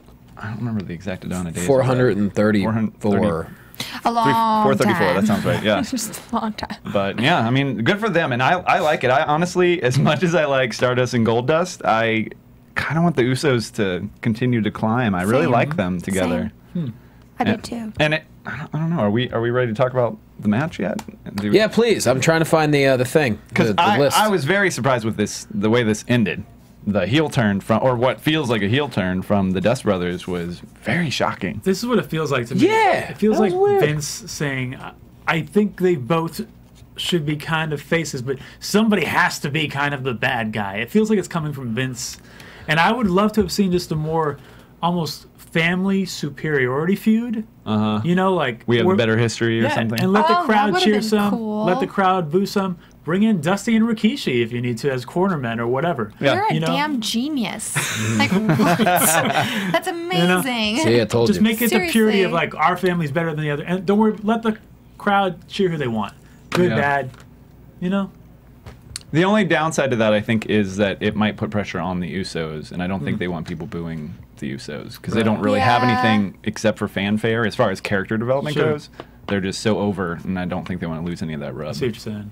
remember the exact amount of days. 434. A long 434. time. That sounds right. Yeah. Just a long time. But yeah, I mean, good for them, and I like it. I honestly, as much as I like Stardust and Goldust, I kind of want the Usos to continue to climb. I really Same. like them together. I did too. And it, I don't know. Are we ready to talk about the match yet? Yeah, please. I'm trying to find the thing. Because the list. I was very surprised with the way this ended. The heel turn from, or what feels like a heel turn from the Dust Brothers was very shocking. This is what it feels like to me. Yeah, It feels that like was weird. Vince saying, I think they both should be kind of faces, but somebody has to be kind of the bad guy. It feels like it's coming from Vince. And I would love to have seen just a more almost family superiority feud. You know, like We have a we're- better history or yeah, something. and let the Oh, that crowd would've cheer been some, cool. let the crowd boo some. Bring in Dusty and Rikishi if you need to as cornermen or whatever. Yeah. You're a You know? damn genius. Like, what? That's amazing. See, I told Just you. make it the purity Seriously. of like our family's better than the other, and don't worry. Let the crowd cheer who they want, good, Yeah. bad. You know, The only downside to that, I think, is that it might put pressure on the Usos, and I don't think they want people booing the Usos because they don't really have Yeah. anything except for fanfare as far as character development Sure. goes. They're just so over, and I don't think they want to lose any of that rub. I see what you're saying.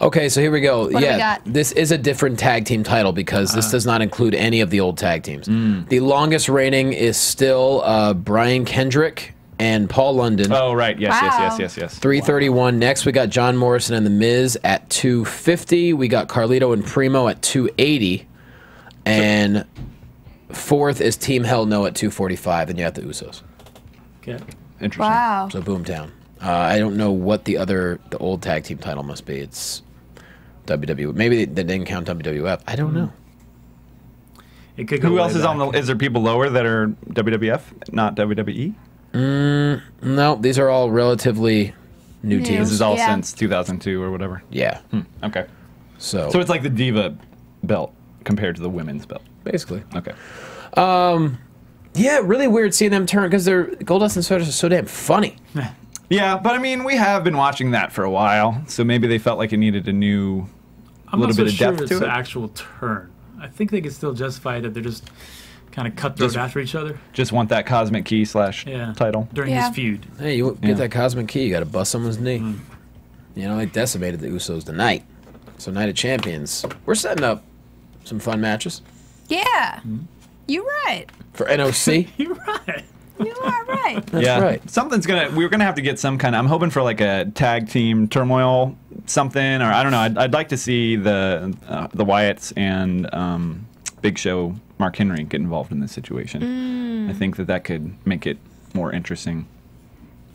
Okay, so here we go. What do we yeah, got? this is a different tag team title because this does not include any of the old tag teams. The longest reigning is still Brian Kendrick and Paul London. Oh, right. Yes, Wow. yes. 331. Next, we got John Morrison and The Miz at 250. We got Carlito and Primo at 280. And fourth is Team Hell No at 245. And you got the Usos. Okay. Interesting. Wow. So Boomtown. I don't know what the old tag team title must be. It's WWE. Maybe they didn't count WWF. I don't know. It could go Who way else is on back. the? Is there people lower that are WWF, not WWE? No, these are all relatively new New. This teams. is all Yeah. since 2002 or whatever. Yeah. Okay. So So it's like the Diva belt compared to the women's belt. basically. Okay. Yeah, really weird seeing them turn because they're Goldust and Stardust are so damn funny. Yeah, but I mean, we have been watching that for a while, so maybe they felt like it needed a new, I'm little not so bit of sure depth it's to the it. actual turn. I think they could still justify that they're just kind of cutthroat Just- after each other. Just want that cosmic key / Yeah. title. During Yeah. this feud. Hey, you get Yeah. that cosmic key, you got to bust someone's knee. You know, they decimated the Usos tonight. So Night of Champions, we're setting up some fun matches Yeah. You're right. for NOC. You're right. You are right. That's yeah, right. we're gonna have to get some kind of. I'm hoping for like a tag team turmoil something, or I don't know. I'd like to see the Wyatts and Big Show Mark Henry get involved in this situation. I think that could make it more interesting.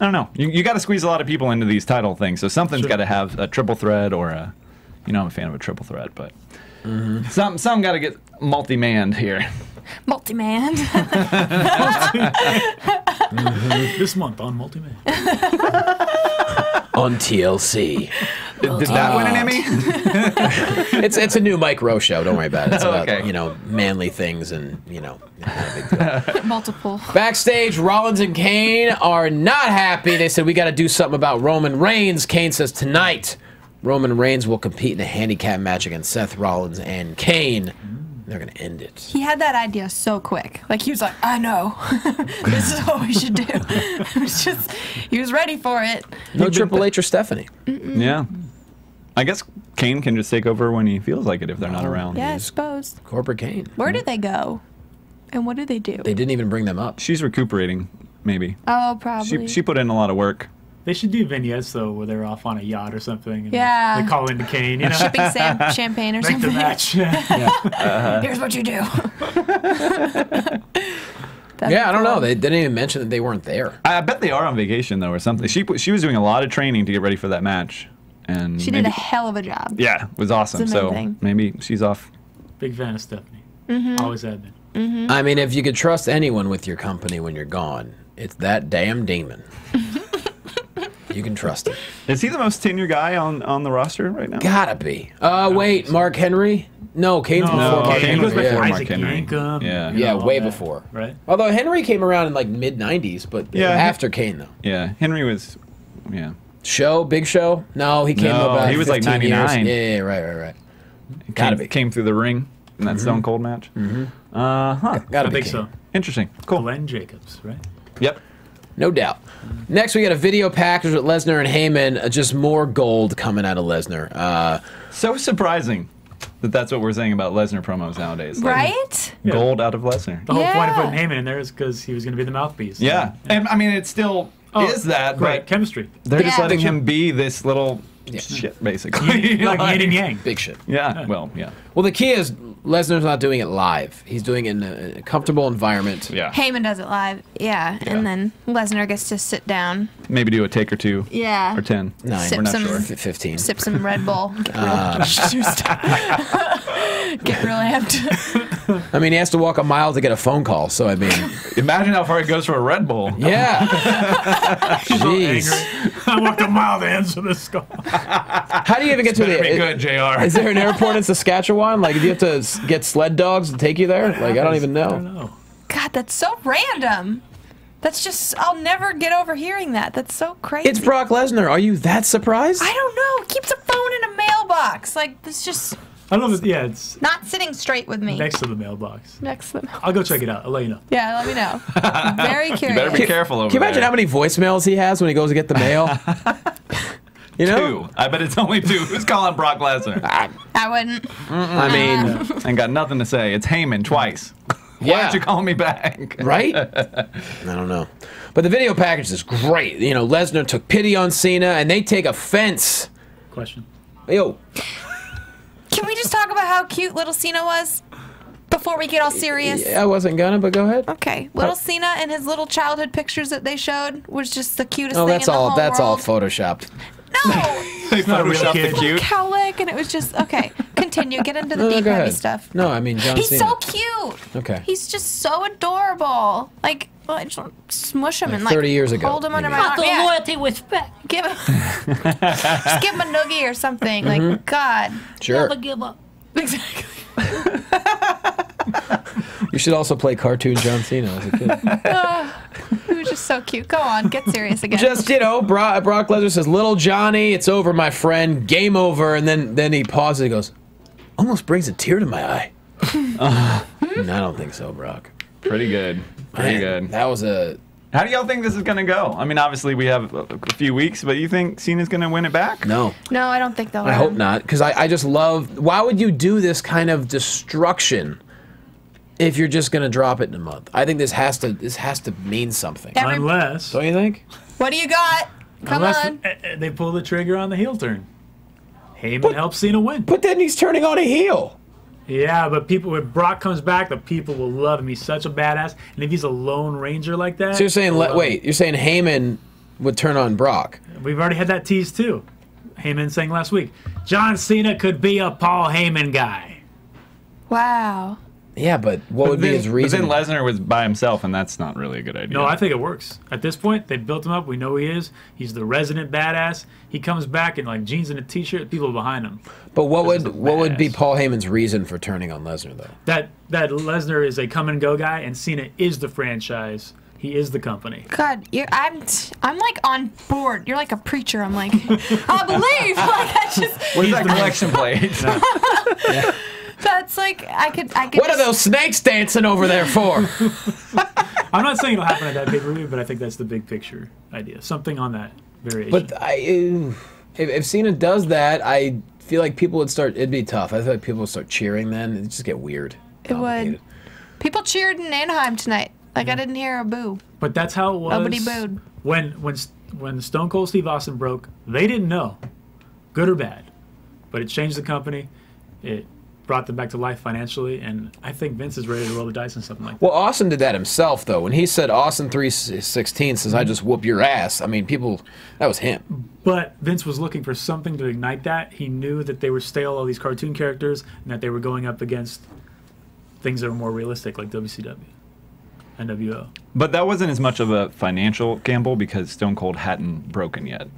I don't know. You got to squeeze a lot of people into these title things, so something's Sure. got to have a triple threat or a. You know, I'm a fan of a triple threat, but some got to get multi-manned here. Multi-man. This month on Multi-Man. On TLC. Did that win an Emmy? It's a new Mike Rowe show. Don't worry about it. It's about, Okay. you know, manly things and, you know, not a big deal. Multiple. Backstage, Rollins and Kane are not happy. They said, we got to do something about Roman Reigns. Kane says, tonight, Roman Reigns will compete in a handicap match against Seth Rollins and Kane. They're going to end it. He had that idea so quick. Like, he was like, I know. This is what we should do. It was just, he was ready for it. No Triple H or Stephanie. Yeah. I guess Kane can just take over when he feels like it if they're not around. Yeah, I suppose. Corporate Kane. Where did they go? And what do they do? They didn't even bring them up. She's recuperating, maybe. Oh, probably. She put in a lot of work. They should do vignettes though, where they're off on a yacht or something. And Yeah. They call into Kane, you know, Shipping champagne or make the something. match. Here's what you do. Yeah, I don't know. They didn't even mention that they weren't there. I bet they are on vacation though, or something. She was doing a lot of training to get ready for that match, and She did a hell of a job. yeah, it was awesome. It's So amazing. maybe she's off. Big fan of Stephanie. Mm-hmm. Always have been. I mean, if you could trust anyone with your company when you're gone, it's that damn demon. You You can trust him. Is he the most tenured guy on the roster right now? Gotta be. Wait, Mark Henry? No, Kane's before Mark Kane Henry. was before Yeah. Mark Isaac Henry. Yankum, Yeah. Yeah, all way that, before. Right? Although Henry came around in like mid-90s, but Yeah, after Kane, though. Yeah, Henry was, yeah. Big Show? No, he came No, about he was like 15 years. 99. Yeah, right. Gotta be. Came through the ring in that Stone Cold match. Gotta I be think Kane. so. Interesting. Cool. Glenn Jacobs, right? Yep. No doubt. Next, we got a video package with Lesnar and Heyman. Just more gold coming out of Lesnar. So surprising that that's what we're saying about Lesnar promos nowadays. Like, Right? gold out of Lesnar. The whole point of Yeah. putting Heyman in there is because he was going to be the mouthpiece. Yeah. And I mean, it still is that, great but chemistry. they're just Yeah. letting him be this little shit, basically. Like yin and yang. Big shit. Yeah. Well, yeah. Well, the key is Lesnar's not doing it live. He's doing it in a comfortable environment. Yeah. Heyman does it live. Yeah. And then Lesnar gets to sit down. Maybe do a take or two. Yeah. Or 10. 9. Sip We're not some- sure. 15. Sip some Red Bull. Get real juiced. Get real amped. I mean, he has to walk a mile to get a phone call. So, I mean, Imagine how far it goes for a Red Bull. yeah. Jeez. I walked a mile to answer this call. How do you even get to Better be the... good, JR. Is there an airport in Saskatchewan? Like, do you have to get sled dogs to take you there? Like, I don't even I know. don't know. God, that's so random. That's just, I'll never get over hearing that. That's so crazy. It's Brock Lesnar. Are you that surprised? I don't know. Keeps a phone in a mailbox. Like, it's just I don't know. If, yeah, it's not sitting straight with me. next to the mailbox. Next to the I'll go check it out. I'll let you know. Yeah, let me know. I'm very curious. Better be careful over Can you imagine there. how many voicemails he has when he goes to get the mail? You know? 2. I bet it's only 2. Who's calling Brock Lesnar? I wouldn't. I mean, Ain't got nothing to say. It's Heyman twice. Why yeah. don't you call me back? Right? I don't know. But the video package is great. You know, Lesnar took pity on Cena, and they take offense. Question. Yo, Can we just talk about how cute little Cena was before we get all serious? I wasn't gonna, but go ahead. Okay, little Cena and his little childhood pictures that they showed was just the cutest Oh, thing that's in the all. whole That's all world. photoshopped. No, They not a real photoshopped the kid. cute. cowlick, and it was just okay. Continue. Get into the No, deep go heavy ahead. stuff. No, I mean John He's Cena. so cute. Okay. He's just so adorable. Like, I just want to smush him Like and like 30 years ago, hold him under maybe. my arm. Yeah. loyalty with respect. Give him, just give him a noogie or something. Like, God. Sure. Never give up. Exactly. You should also play cartoon John Cena as a kid. He was just so cute. Go on, get serious again. Just, you know, Brock Lesnar says, "Little Johnny, it's over, my friend. Game over." And then he pauses. He goes, "Almost brings a tear to my eye." I don't think so, Brock. Pretty good. Pretty Man, good. That was a. How do y'all think this is going to go? I mean, obviously we have a few weeks, but you think Cena's going to win it back? No. No, I don't think they'll. I let hope him. not, because I just love. Why would you do this kind of destruction if you're just gonna drop it in a month? I think this has to mean something. Every- Unless, Don't you think? What do you got? Come unless on. they pull the trigger on the heel turn. Heyman helps Cena win. But then he's turning on a heel. Yeah, but people, when Brock comes back, the people will love him. He's such a badass. And if he's a lone ranger like that. So you're saying, they'll love wait, you're saying Heyman would turn on Brock? him. We've already had that tease too. Heyman saying last week, John Cena could be a Paul Heyman guy. Wow. Yeah, but what would be his reason? But then Lesnar was by himself, and that's not really a good idea. No, I think it works. At this point, they built him up. We know he is. He's the resident badass. He comes back in like jeans and a t-shirt. People are behind him. But what This is would be badass. Paul Heyman's reason for turning on Lesnar, though? That Lesnar is a come and go guy, and Cena is the franchise. He is the company. God, I'm like on board. You're like a preacher. I'm like, I believe. Like I just. Where's that collection plate? That's like I could. What are those snakes dancing over there for? I'm not saying it'll happen at that pay-per-view, but I think that's the big picture idea. Something on that variation. But if Cena does that, I feel like people would start. It'd be tough. I feel like people would start cheering. Then it'd just get weird. It would. People cheered in Anaheim tonight. Like I didn't hear a boo. But that's how it was. Nobody booed. When Stone Cold Steve Austin broke, they didn't know, good or bad. But it changed the company. It brought them back to life financially, and I think Vince is ready to roll the dice on something like that. Well, Austin did that himself, though. When he said Austin 3:16 says, "I just whoop your ass." I mean, that was him. But Vince was looking for something to ignite that. He knew that they were stale, all these cartoon characters, and that they were going up against things that were more realistic, like WCW, NWO. But that wasn't as much of a financial gamble because Stone Cold hadn't broken yet.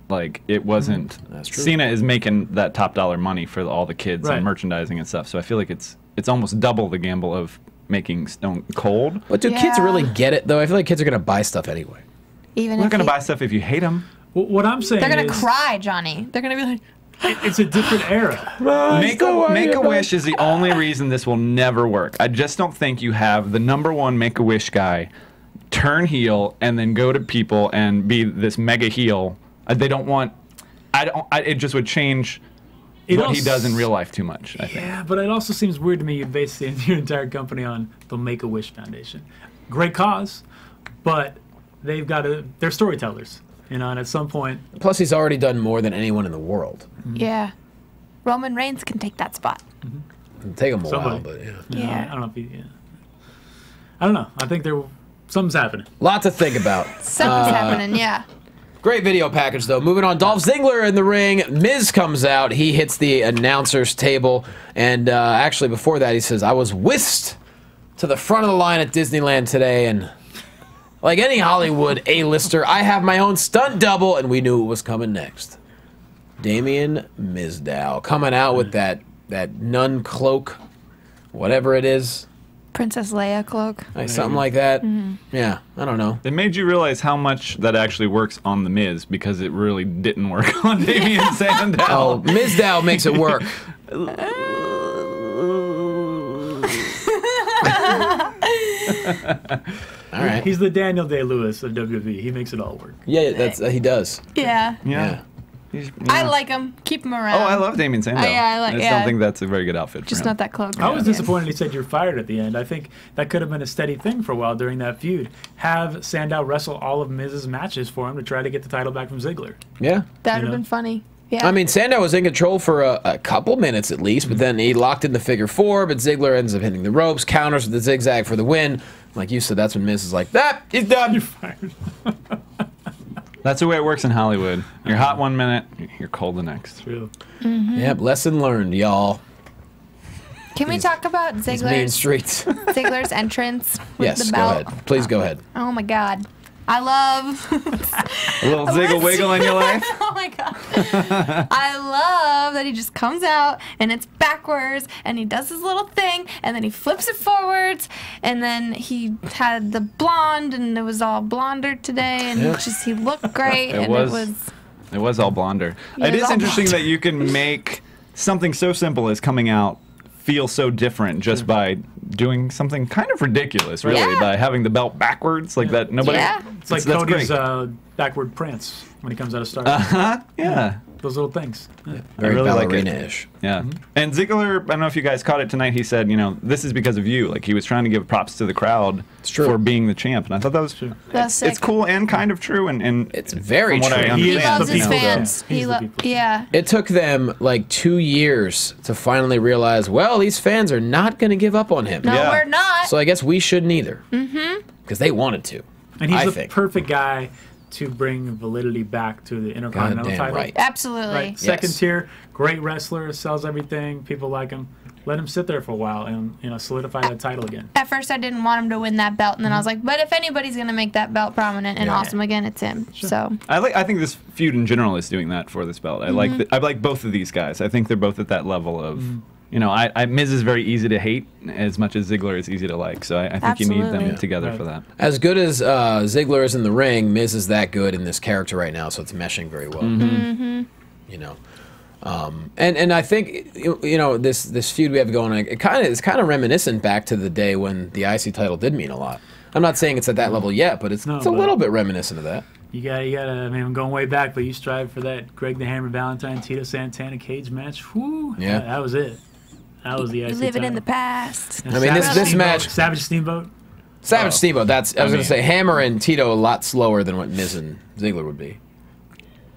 Like, it wasn't. That's true. Cena is making that top dollar money for all the kids Right. and merchandising and stuff. So I feel like it's almost double the gamble of making Stone Cold. But do kids Yeah. really get it, though? I feel like kids are going to buy stuff anyway. Even You're not if going to he- buy stuff if you hate them. What I'm saying they're gonna is, cry, Johnny. They're gonna be like, it's a different era. Make-A-Wish is the only reason this will never work. I just don't think you have the #1 Make-A-Wish guy turn heel and then go to people and be this mega heel. They don't want. It just would change what he does in real life too much, I think. Yeah, but it also seems weird to me you base your entire company on the Make-A-Wish Foundation. Great cause, but they're storytellers, and at some point... Plus, he's already done more than anyone in the world. yeah, Roman Reigns can take that spot. It'll take him a while, Somebody. but yeah. Yeah. I don't know if he... Yeah. I don't know. I think something's happening. Lot to think about. Something's happening. Yeah. Great video package, though. Moving on, Dolph Ziggler in the ring. Miz comes out. He hits the announcer's table. And actually, before that, he says, I was whisked to the front of the line at Disneyland today. And like any Hollywood A-lister, I have my own stunt double. And we knew it was coming next. Damien Mizdow coming out with that nun cloak, whatever it is. Princess Leia cloak. Like something like that. Yeah, I don't know. It made you realize how much that actually works on The Miz because it really didn't work on Damien Sandow. Oh, Mizdow makes it work. All right. He's the Daniel Day-Lewis of WWE. He makes it all work. Yeah, that's he does. Yeah. Yeah. I like him. Keep him around. Oh, I love Damien Sandow. I just don't think that's a very good outfit for Just him. not that cloak. I was disappointed he said you're fired at the end. I think that could have been a steady thing for a while during that feud. Have Sandow wrestle all of Miz's matches for him to try to get the title back from Ziggler. Yeah. That would You have know? been funny. Yeah. I mean, Sandow was in control for a couple minutes at least, but then he locked in the figure four, but Ziggler ends up hitting the ropes, counters with the zigzag for the win. Like you said, that's when Miz is like, he's done. You're fired. That's the way it works in Hollywood. You're hot one minute, you're cold the next. True. Yep, lesson learned, y'all. Can we talk about These mean Ziggler's streets. Ziggler's entrance with Yes, the go belt? ahead. Please go ahead. Oh my God. I love. A little ziggle wiggle in your life? Oh my God. I love that he just comes out and it's backwards and he does his little thing and then he flips it forwards and then he had the blonde and it was all blonder today and just he looked great and It was all blonder. Yeah, It it is was all interesting blonder. that you can make something so simple as coming out feel so different just by doing something kind of ridiculous, really, Yeah. by having the belt backwards like that. Nobody. Yeah. It's like That's Cody's great. backward prance when he comes out of Star. Yeah. Those little things. Yeah. Very really like it. ballerina-ish. Yeah. And Ziggler, I don't know if you guys caught it tonight, he said, this is because of you. Like, he was trying to give props to the crowd true. for being the champ. And I thought that was true. That's It's sick. cool and kind of true. And It's very from what I true. He He is understand. loves the his people's fans. champ. He's the people's Yeah. It took them like 2 years to finally realize, well, these fans are not going to give up on him. No, Yeah. we're not. So I guess we shouldn't either. Mm-hmm. Because they wanted to. And he's I the think. perfect guy to bring validity back to the Intercontinental Goddamn title. right. Absolutely. Right. Second Yes. tier, great wrestler, sells everything. People like him. Let him sit there for a while and solidify that title again. At first, I didn't want him to win that belt, and then I was like, but if anybody's going to make that belt prominent and Yeah. awesome again, it's him. So, I think this feud in general is doing that for this belt. I like both of these guys. I think they're both at that level of, Miz is very easy to hate as much as Ziggler is easy to like. So I think you need them Absolutely. together Right. for that. As good as Ziggler is in the ring, Miz is that good in this character right now, so it's meshing very well. And I think this feud we have going, it's kind of reminiscent back to the day when the IC title did mean a lot. I'm not saying it's at that level yet, but it's a little bit reminiscent of that. You gotta. I mean, I'm going way back, but you strive for that Greg the Hammer Valentine, Tito Santana cage match. Whew, Yeah. that was it. That was the IC living in the title. past. And I mean, this Steamboat- match- Savage Steamboat. Savage Steamboat. I was going mean- to say Hammer and Tito a lot slower than what Miz and Ziggler would be.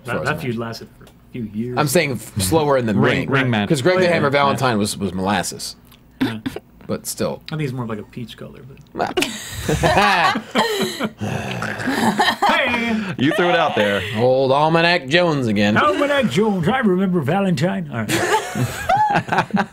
That feud lasted for a few years. I'm saying slower in the ring match. because Greg the Right. Hammer Right. Valentine was molasses, but still. I think it's more of like a peach color. But You threw it out there. Old Almanac Jones again. Almanac Jones, I remember Valentine. All right.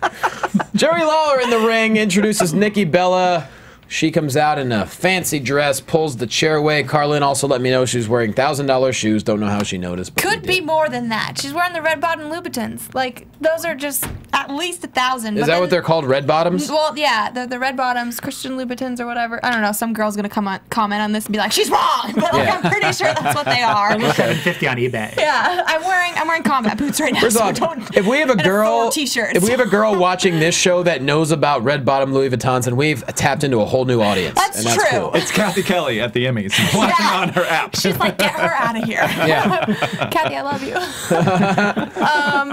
Jerry Lawler in the ring introduces Nikki Bella. She comes out in a fancy dress, pulls the chair away. Carrlyn also let me know she was wearing $1,000 shoes. Don't know how she noticed. But Could be more than that. She's wearing the red bottom Louboutins. Like, those are just at least 1,000. Is that what they're called, red bottoms? Well, yeah, the red bottoms, Christian Louboutins or whatever. I don't know. Some girl's gonna comment on this and be like, she's wrong. But like, I'm pretty sure that's what they are. $750 on eBay. Yeah, I'm wearing combat boots right now. First so of all, don't, if we have a and girl, t-shirt. if we have a girl watching this show that knows about red bottom Louis Vuittons, and we've tapped into a whole new audience. That's and that's true. Cool. It's Kathy Kelly at the Emmys watching on her app. She's like, get her out of here. Yeah. Kathy, I love you.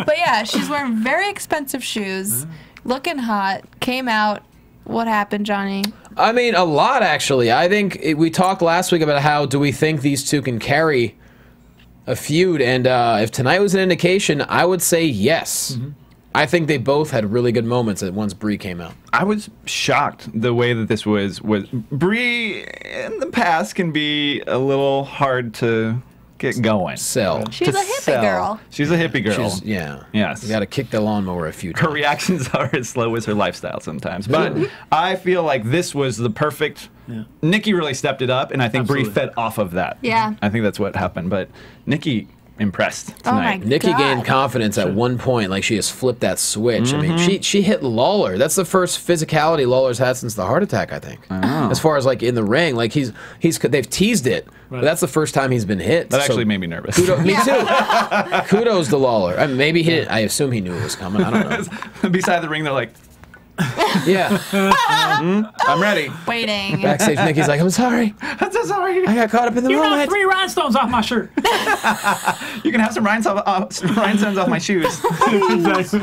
But yeah, she's wearing very expensive shoes, looking hot, came out. What happened, Johnny? I mean, a lot, actually. I think we talked last week about how do we think these two can carry a feud, and if tonight was an indication, I would say yes. I think they both had really good moments once Brie came out. I was shocked the way that this was. Brie in the past can be a little hard to get going. Sell. She's a hippie girl. She's a hippie girl. Yeah. Yes. You got to kick the lawnmower a few times. Her reactions are as slow as her lifestyle sometimes. But I feel like this was the perfect. Nikki really stepped it up, and I think Brie fed off of that. Yeah. I think that's what happened. But Nikki impressed Oh my tonight. Nikki God. gained confidence at one point, like she has flipped that switch. I mean, she hit Lawler. That's the first physicality Lawler's had since the heart attack, I think. As far as like in the ring, like they've teased it, but that's the first time he's been hit. That actually made me nervous. Me too. Kudos to Lawler. I mean, maybe he didn't. I assume he knew it was coming. I don't know. Beside the ring, they're like, Yeah. I'm ready. Waiting. Backstage, Nikki's like, I'm sorry. I'm so sorry. I got caught up in the You knocked moment. 3 rhinestones off my shirt. You can have some rhinestones off my shoes. Exactly.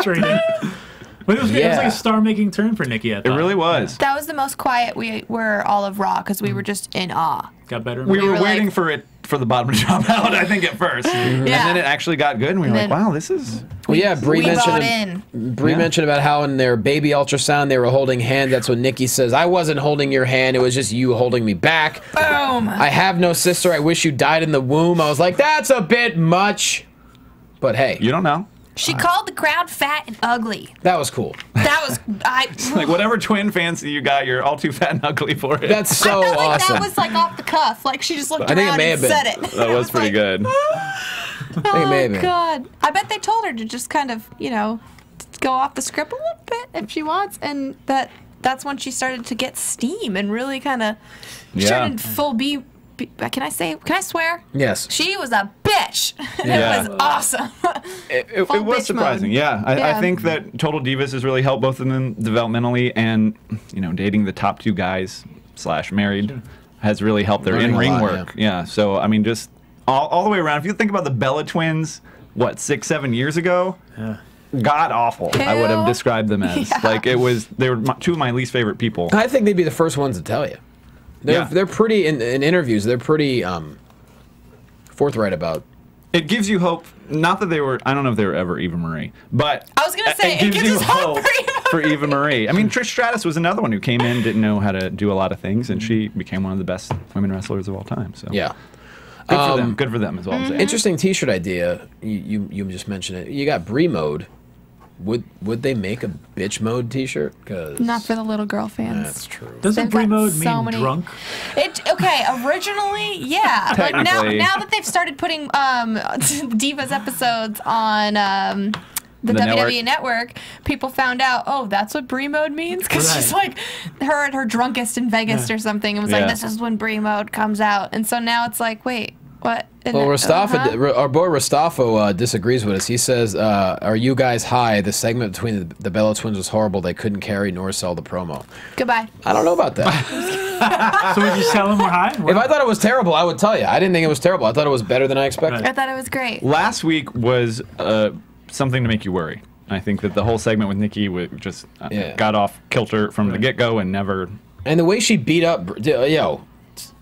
Training. But it was like a star-making turn for Nikki. I It thought. really was. That was the most quiet we were all of Raw because we were just in awe. Got better. And We better. were were waiting like- for the bottom to drop out, I think, at first. And then it actually got good, and we were like, then- wow, this is... Well, yeah, Brie We bought mentioned in. Brie mentioned about how in their baby ultrasound they were holding hand. That's when Nikki says, "I wasn't holding your hand. It was just you holding me back." Boom. I have no sister. I wish you died in the womb. I was like, that's a bit much. But hey, You don't know. She called the crowd fat and ugly. that was cool. That was Like, whatever twin fancy you got, you're all too fat and ugly for it. That's so I felt like awesome. that was like off the cuff. Like she just looked I think it around may and have been. said it. That was pretty good. I think it may have been. God. I bet they told her to just kind of, go off the script a little bit if she wants, and that's when she started to get steam and really kind of started full B. Can I swear? Yes. She was a bitch. Yeah. It was awesome. It Full was bitch surprising. mode. Yeah. I Yeah. think that Total Divas has really helped both of them developmentally, and, dating the top 2 guys / married has really helped their Learning a in-ring lot, work. Yeah. So, I mean, just all the way around. If you think about the Bella twins, 6-7 years ago? Yeah. God awful, I would have Ew. described them as. Yeah. Like, they were 2 of my least favorite people. I think they'd be the first ones to tell you. They're pretty in interviews. They're pretty forthright about. It gives you hope. Not that they were. I don't know if they were ever Eva Marie, but I was gonna say, it gives you us hope for Eva for Eva Marie. I mean, Trish Stratus was another one who came in, didn't know how to do a lot of things, and she became one of the best women wrestlers of all time. So Yeah. good for them. Good for them as well. Interesting T-shirt idea. You just mentioned it. You got Brie mode. Would they make a bitch mode T-shirt? Cause Not for the little girl fans. that's true. Doesn't They've Brie got mode so mean many- drunk? Originally, yeah. Like now Technically. that they've started putting Divas episodes on the The WWE network, people found out, oh, that's what Brie mode means? Because she's like her at her drunkest in Vegas or something and was like, Yeah. this is when Brie mode comes out. And so now it's like, wait, what? And Well, then- Rostafo, our boy Rostafo disagrees with us. He says, "Are you guys high? The segment between the Bella twins was horrible. They couldn't carry nor sell the promo." Goodbye. I don't know about that. So would you tell them we're high? If I thought it was terrible, I would tell you. I didn't think it was terrible. I thought it was better than I expected. I thought it was great. Last week was something to make you worry. I think that the whole segment with Nikki just got off kilter from the get-go and never. And the way she beat up,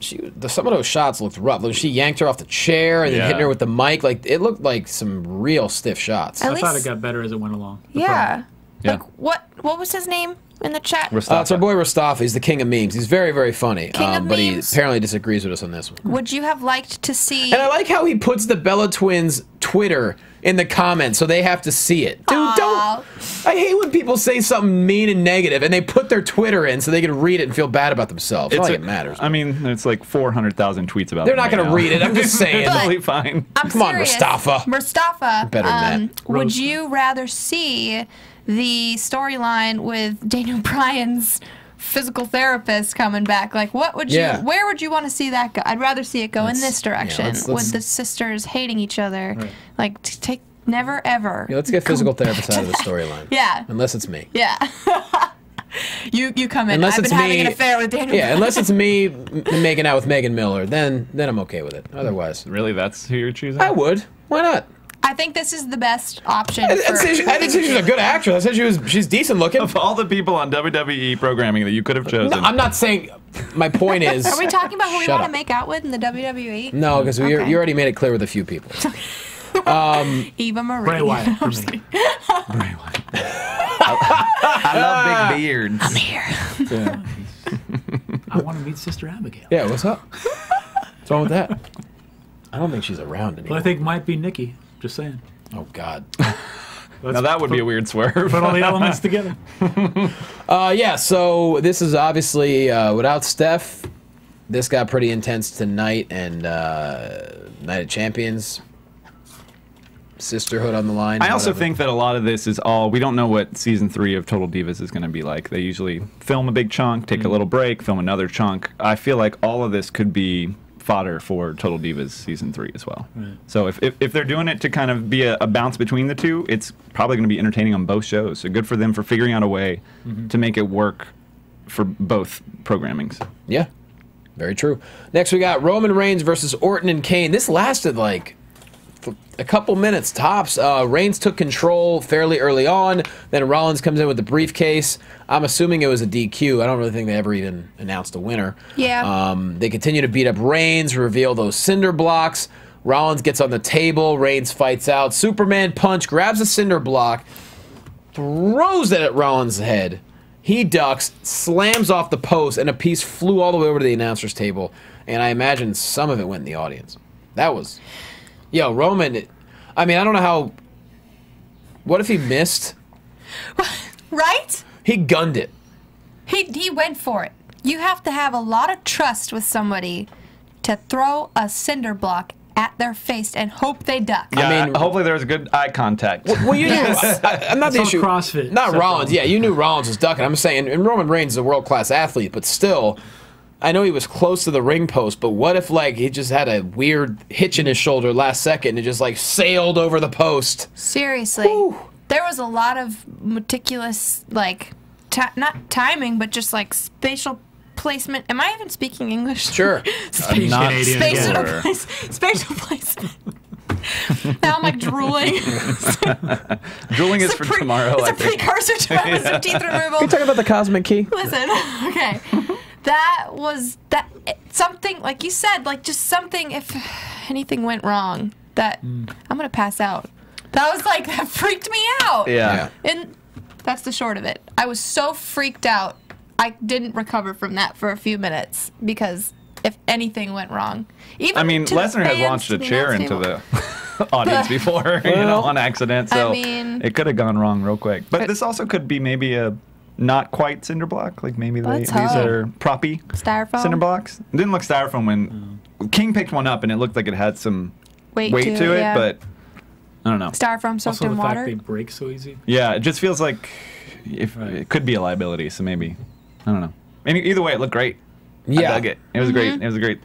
some of those shots looked rough. Like she yanked her off the chair and then hit her with the mic. Like it looked like some real stiff shots. At I thought it least- got better as it went along. Yeah. Yeah. Like what was his name? in the chat? It's our boy Mustafa. He's the king of memes. He's very, very funny. King of but memes. he apparently disagrees with us on this one. Would you have liked to see? And I like how he puts the Bella Twins Twitter in the comments so they have to see it. Dude, don't. I hate when people say something mean and negative and they put their Twitter in so they can read it and feel bad about themselves. It's not like it matters. I mean, it's like 400,000 tweets about it. They're not going to read it. I'm just saying. Totally fine. Come on, Mustafa. Mustafa, Better than that. would you rather see the storyline with Daniel Bryan's physical therapist coming back? Like, what would you? Yeah. Where would you want to see that go? I'd rather see it go in this direction let's- with the sisters hating each other. Right. Like, take never ever. Yeah, let's get physical therapists out of the storyline. Yeah. Unless it's me. Yeah. you come in. Unless I've it's been having me. an affair with Daniel. Yeah, unless it's me making out with Megan Miller, then I'm okay with it. Otherwise, Really, that's who you're choosing? I would. Why not? I think this is the best option. I didn't say she's a good actress. I said she's decent looking. Of all the people on WWE programming that you could have chosen. No, I'm not saying. My point is. Are we talking about who we Shut want up. to make out with in the WWE? No, because you Okay. already made it clear with a few people. Eva Marie. Bray Wyatt. For me. I love big beards. I'm here. Yeah. I want to meet Sister Abigail. Yeah. What's up? What's wrong with that? I don't think she's around But anymore. I think might be Nikki. Just saying. Oh God. Now that would be a weird swerve. Put all the elements together. Yeah. So this is obviously without Steph. This got pretty intense tonight, and Night of Champions. Sisterhood on the line. I also whatever. think that a lot of this is all, we don't know what season 3 of Total Divas is going to be like. They usually film a big chunk, take a little break, film another chunk. I feel like all of this could be fodder for Total Divas season 3 as well. Right. So if they're doing it to kind of be a bounce between the two, it's probably going to be entertaining on both shows. So good for them for figuring out a way to make it work for both programmings. Yeah, very true. Next, we got Roman Reigns versus Orton and Kane. This lasted like a couple minutes tops. Reigns took control fairly early on. Then Rollins comes in with the briefcase. I'm assuming it was a DQ. I don't really think they ever even announced a winner. Yeah. They continue to beat up Reigns, reveal those cinder blocks. Rollins gets on the table. Reigns fights out. Superman punch, grabs a cinder block, throws it at Rollins' head. He ducks, slams off the post, and a piece flew all the way over to the announcer's table. And I imagine some of it went in the audience. That was... Yo, Roman, I mean, I don't know how... What if he missed? Right? He gunned it. He went for it. You have to have a lot of trust with somebody to throw a cinder block at their face and hope they duck. Yeah, I mean- hopefully there was good eye contact. Well, you knew... I'm not the It's issue. all CrossFit. Not Except Rollins. for- Yeah, you knew Rollins was ducking. I'm saying, and Roman Reigns is a world-class athlete, but still... I know he was close to the ring post, but what if, like, he just had a weird hitch in his shoulder last second and just, like, sailed over the post? Seriously. Whew. There was a lot of meticulous, like, not timing, but just, like, spatial placement. Am I even speaking English? Sure. Speech Not Canadian Spatial, again. spatial placement. Now I'm, like, drooling. Drooling is for tomorrow, I It's a think. precursor to my wisdom teeth removal. You talking about the cosmic key? Listen, okay. That was something, like you said, like just something, if anything went wrong, that I'm going to pass out. That was like, that freaked me out. Yeah. And that's the short of it. I was so freaked out, I didn't recover from that for a few minutes because if anything went wrong. Even I mean, to the Lesnar has fans, launched to a the chair announce into table. the audience before, on accident. So I mean- it could have gone wrong real quick. But this also could be maybe a not quite cinder block. Like maybe Let's these hope. are proppy Styrofoam. cinder blocks. It didn't look styrofoam when King picked one up, and it looked like it had some Weight weight to it, yeah. but I don't know. Styrofoam soaked Also, in the water. fact they break so easy. Yeah, it just feels like it could be a liability. So maybe I don't know. Either way, it looked great. I Yeah. dug it. It was great. It was a great.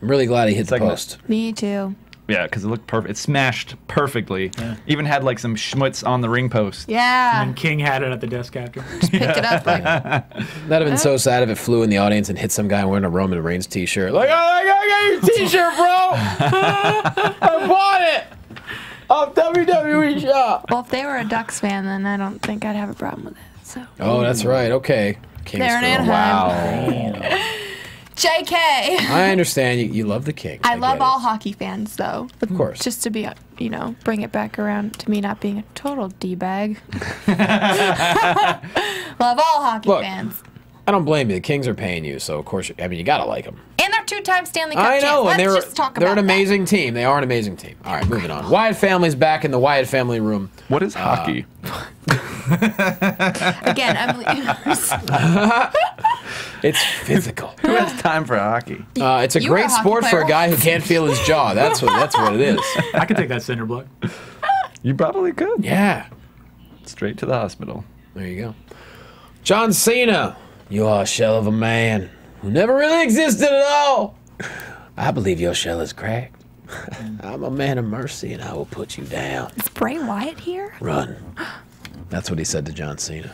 I'm really glad he hit the Segment. post. Me too. Yeah, because it looked perfect. It smashed perfectly. Even had like some schmutz on the ring post. Yeah. And King had it at the desk after. Picked it up. Like, That'd have been so sad if it flew in the audience and hit some guy wearing a Roman Reigns t-shirt. Like, oh, I got your t-shirt, bro! I bought it! Off WWE shop! well, if they were a Ducks fan, then I don't think I'd have a problem with it. So. Oh, that's right. Okay. Kings They're in girl. Anaheim. Wow. JK. I understand. You love the Kings. I get love it. all hockey fans, though. Of course. Just to be, bring it back around to me not being a total D-bag. Love all hockey Look, fans. I don't blame you. The Kings are paying you, so of course, I mean, you gotta like them. And they're 2-time Stanley Cup I know, champs. and Let's just talk they're about an amazing team. They are an amazing team. All right, moving on. Wyatt family's back in the Wyatt family room. What is hockey? that. Again, It's physical. Who has time for hockey? It's a You were a great hockey sport for player a guy who can't feel his jaw. That's what it is. I could take that cinder block. You probably could. Yeah. Straight to the hospital. There you go. John Cena, you are a shell of a man who never really existed at all. I believe your shell is cracked. I'm a man of mercy, and I will put you down. Is Bray Wyatt here? Run. That's what he said to John Cena.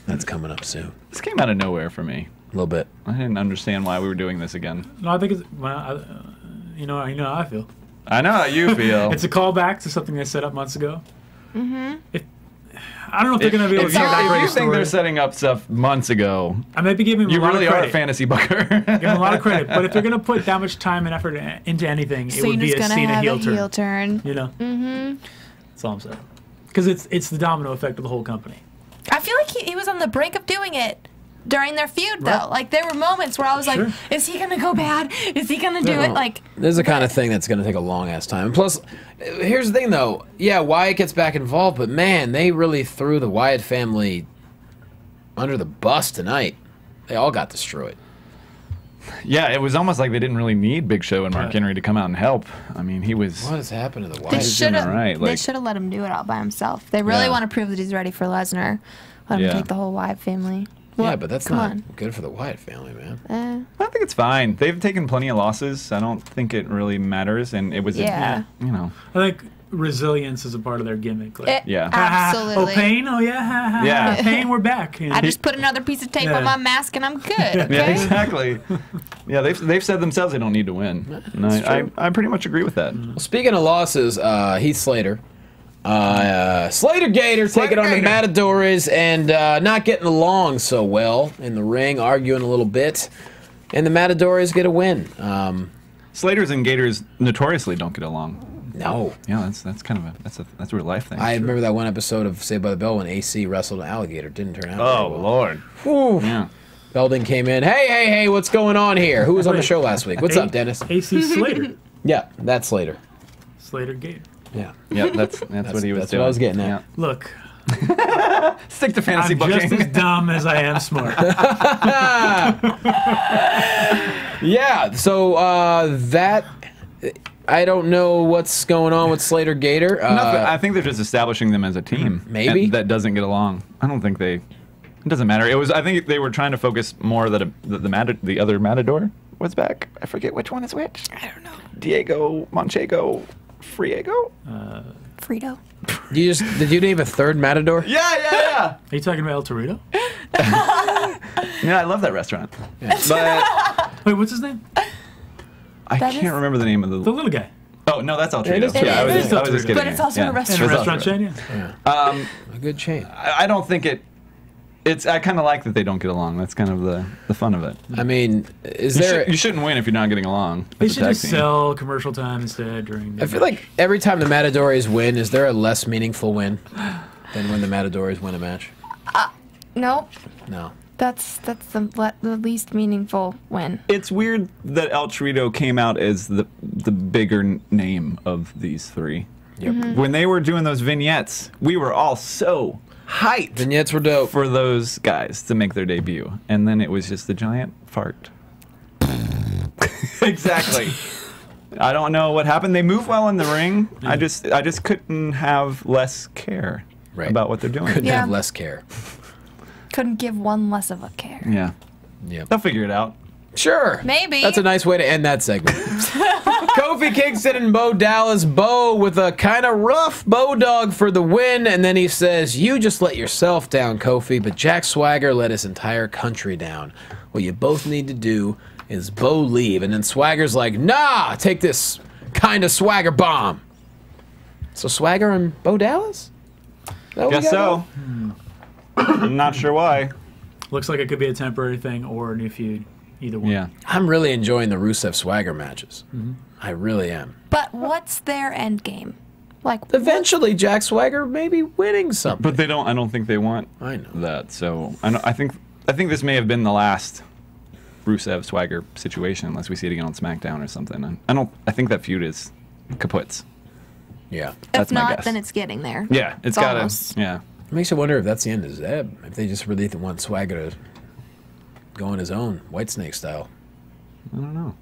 That's coming up soon. This came out of nowhere for me. A little bit. I didn't understand why we were doing this again. No, I think it's well, you know how I feel. I know how you feel. It's a callback to something they set up months ago. I don't know if they're going to be able If to you, tell that if great you think story. they're setting up stuff months ago, I might be giving them you a lot really of are a credit. fantasy booker. Give them a lot of credit, but if they're going to put that much time and effort into anything, it would be Cena's a gonna Cena have heel a turn. heel turn. You know, that's all I'm saying. Because it's the domino effect of the whole company. I feel like he was on the brink of doing it during their feud, though. Right. Like, there were moments where I was Sure. like, is he going to go bad? Is he going to do it? Like, This is the kind of thing that's going to take a long-ass time. And plus, here's the thing, though. Yeah, Wyatt gets back involved, but, man, they really threw the Wyatt family under the bus tonight. They all got destroyed. Yeah, it was almost like they didn't really need Big Show and Mark Henry to come out and help. I mean, he was. What has happened to the they Wyatt? should have right, they like- should have let him do it all by himself. They really Yeah. want to prove that he's ready for Lesnar. Let him Yeah. take the whole Wyatt family. Yeah, What? but that's Come not on. good for the Wyatt family, man. I think it's fine. They've taken plenty of losses. I don't think it really matters. And it was, Yeah. you know. I think resilience is a part of their gimmick. Like, Yeah. Absolutely. Oh, Pain? Oh, yeah. Yeah. Pain, we're back. You know? I just put another piece of tape Yeah. on my mask and I'm good. Okay? Yeah, exactly. Yeah, they've said themselves they don't need to win. And I pretty much agree with that. Well, speaking of losses, Heath Slater. Slater Gator taking on the Matadores and not getting along so well in the ring, arguing a little bit. And the Matadores get a win. Slaters and Gators notoriously don't get along. No. Yeah, that's kind of a real life thing. I remember that one episode of Saved by the Bell when AC wrestled an alligator. Didn't turn out Oh very well. Lord. Whew. Yeah. Belding came in. Hey, what's going on here? Who was on the show last week? What's up, Dennis? AC Slater. Yeah, that's Slater. Slater Gator. Yeah. Yeah, that's what he was that's doing. what I was getting at. Yeah. Look, Stick to fantasy I'm booking. just as dumb as I am smart. Yeah, so that I don't know what's going on with Slater Gator. Nothing. I think they're just establishing them as a team. Maybe. and that doesn't get along. I don't think they. It doesn't matter. It was. I think they were trying to focus more that the other Matador was back. I forget which one is which. I don't know. Diego Manchego, Friego. Frito. Did you name a third Matador? Yeah. Are you talking about El Torito? Yeah, I love that restaurant. But Wait, what's his name? I That can't is- remember the name of The the. little guy. Oh no, that's Altrito. is Yeah, I was It just is kidding. Altrito. But it's also a restaurant. In a It's restaurant Altrito. chain, yeah. A good chain. I don't think it. It's. I kind of like that they don't get along. That's kind of the fun of it. I mean, is there? You shouldn't win if you're not getting along. They as a should tag just team. sell commercial time instead during the I feel like every time the Matadores win, is there a less meaningful win than when the Matadores win a match? Nope. No. That's the least meaningful win. It's weird that El Torito came out as the bigger name of these three. Yep. When they were doing those vignettes, we were all so hyped Vignettes were dope. for those guys to make their debut, and then it was just a giant fart. Exactly. I don't know what happened. They move well in the ring. I just couldn't have less care about what they're doing. Couldn't Yeah. have less care. Couldn't give one less of a care. Yeah, Yep. they'll figure it out. Sure. Maybe. That's a nice way to end that segment. Kofi Kingston and Bo Dallas. Bo with a kind of rough Bo dog for the win, and then he says, "You just let yourself down, Kofi, but Jack Swagger let his entire country down. What you both need to do is Bo leave." And then Swagger's like, "Nah, take this kind of Swagger bomb." So Swagger and Bo Dallas? Is that what we Guess got so. going? I'm not sure why. Looks like it could be a temporary thing or a new feud. Either one. Yeah. I'm really enjoying the Rusev Swagger matches. I really am. But what's their end game? Like Eventually, Jack Swagger may be winning something. But they don't. I don't think they want I know that. So I think this may have been the last Rusev Swagger situation, unless we see it again on SmackDown or something. I think that feud is kaput. Yeah. That's if my not, guess. then it's getting there. Yeah, it's got almost. to. Yeah. It makes you wonder if that's the end of Zeb. If they just really want Swagger to go on his own, Whitesnake style. I don't know.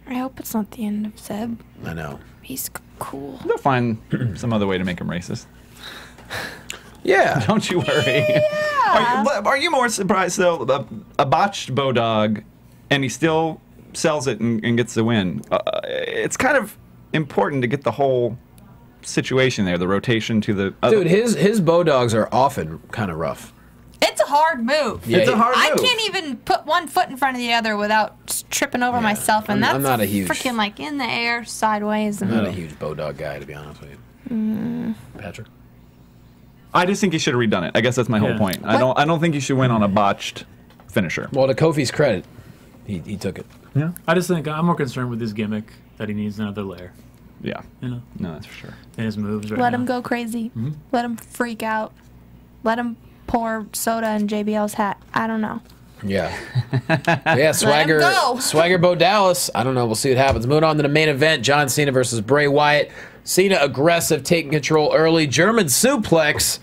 I hope it's not the end of Zeb. I know. He's cool. They'll find some other way to make him racist. Yeah. Don't you worry. Are you more surprised though? A botched Bodog, and he still sells it and gets the win. It's kind of important to get the whole situation there, the rotation to the Dude, his Bodogs are often kind of rough. It's a hard move. Yeah, it's a hard move. I can't even put one foot in front of the other without tripping over myself, and I'm that's not a huge- freaking like in the air, sideways, and I'm not a huge Bodog guy, to be honest with you. Patrick? I just think he should have redone it. I guess that's my whole Yeah. point. I don't think you should win on a botched finisher. Well, to Kofi's credit, he took it. Yeah. I just think I'm more concerned with his gimmick that he needs another layer. Yeah. You know, No, that's for sure. in his moves right let now. him go crazy. Let him freak out. Let him pour soda in JBL's hat. I don't know. Yeah. But yeah, Swagger. go. Swagger Bo Dallas. I don't know. We'll see what happens. Moving on to the main event: John Cena versus Bray Wyatt. Cena aggressive, taking control early. German suplex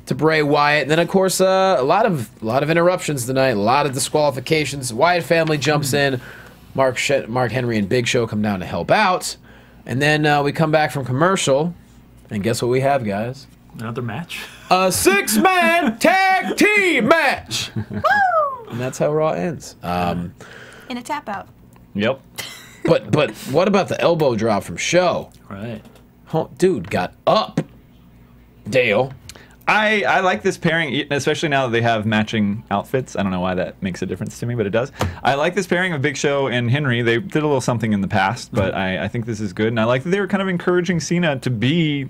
to Bray Wyatt. And then, of course, a lot of interruptions tonight. A lot of disqualifications. Wyatt family jumps in. Mark Henry and Big Show come down to help out. And then we come back from commercial. And guess what we have, guys? Another match. A 6-man tag team match. And that's how Raw ends. In a tap out. Yep. But what about the elbow drop from Show? Right. Oh, dude got up. Dale. I like this pairing, especially now that they have matching outfits. I don't know why that makes a difference to me, but it does. I like this pairing of Big Show and Henry. They did a little something in the past, but I think this is good. And I like that they were kind of encouraging Cena to be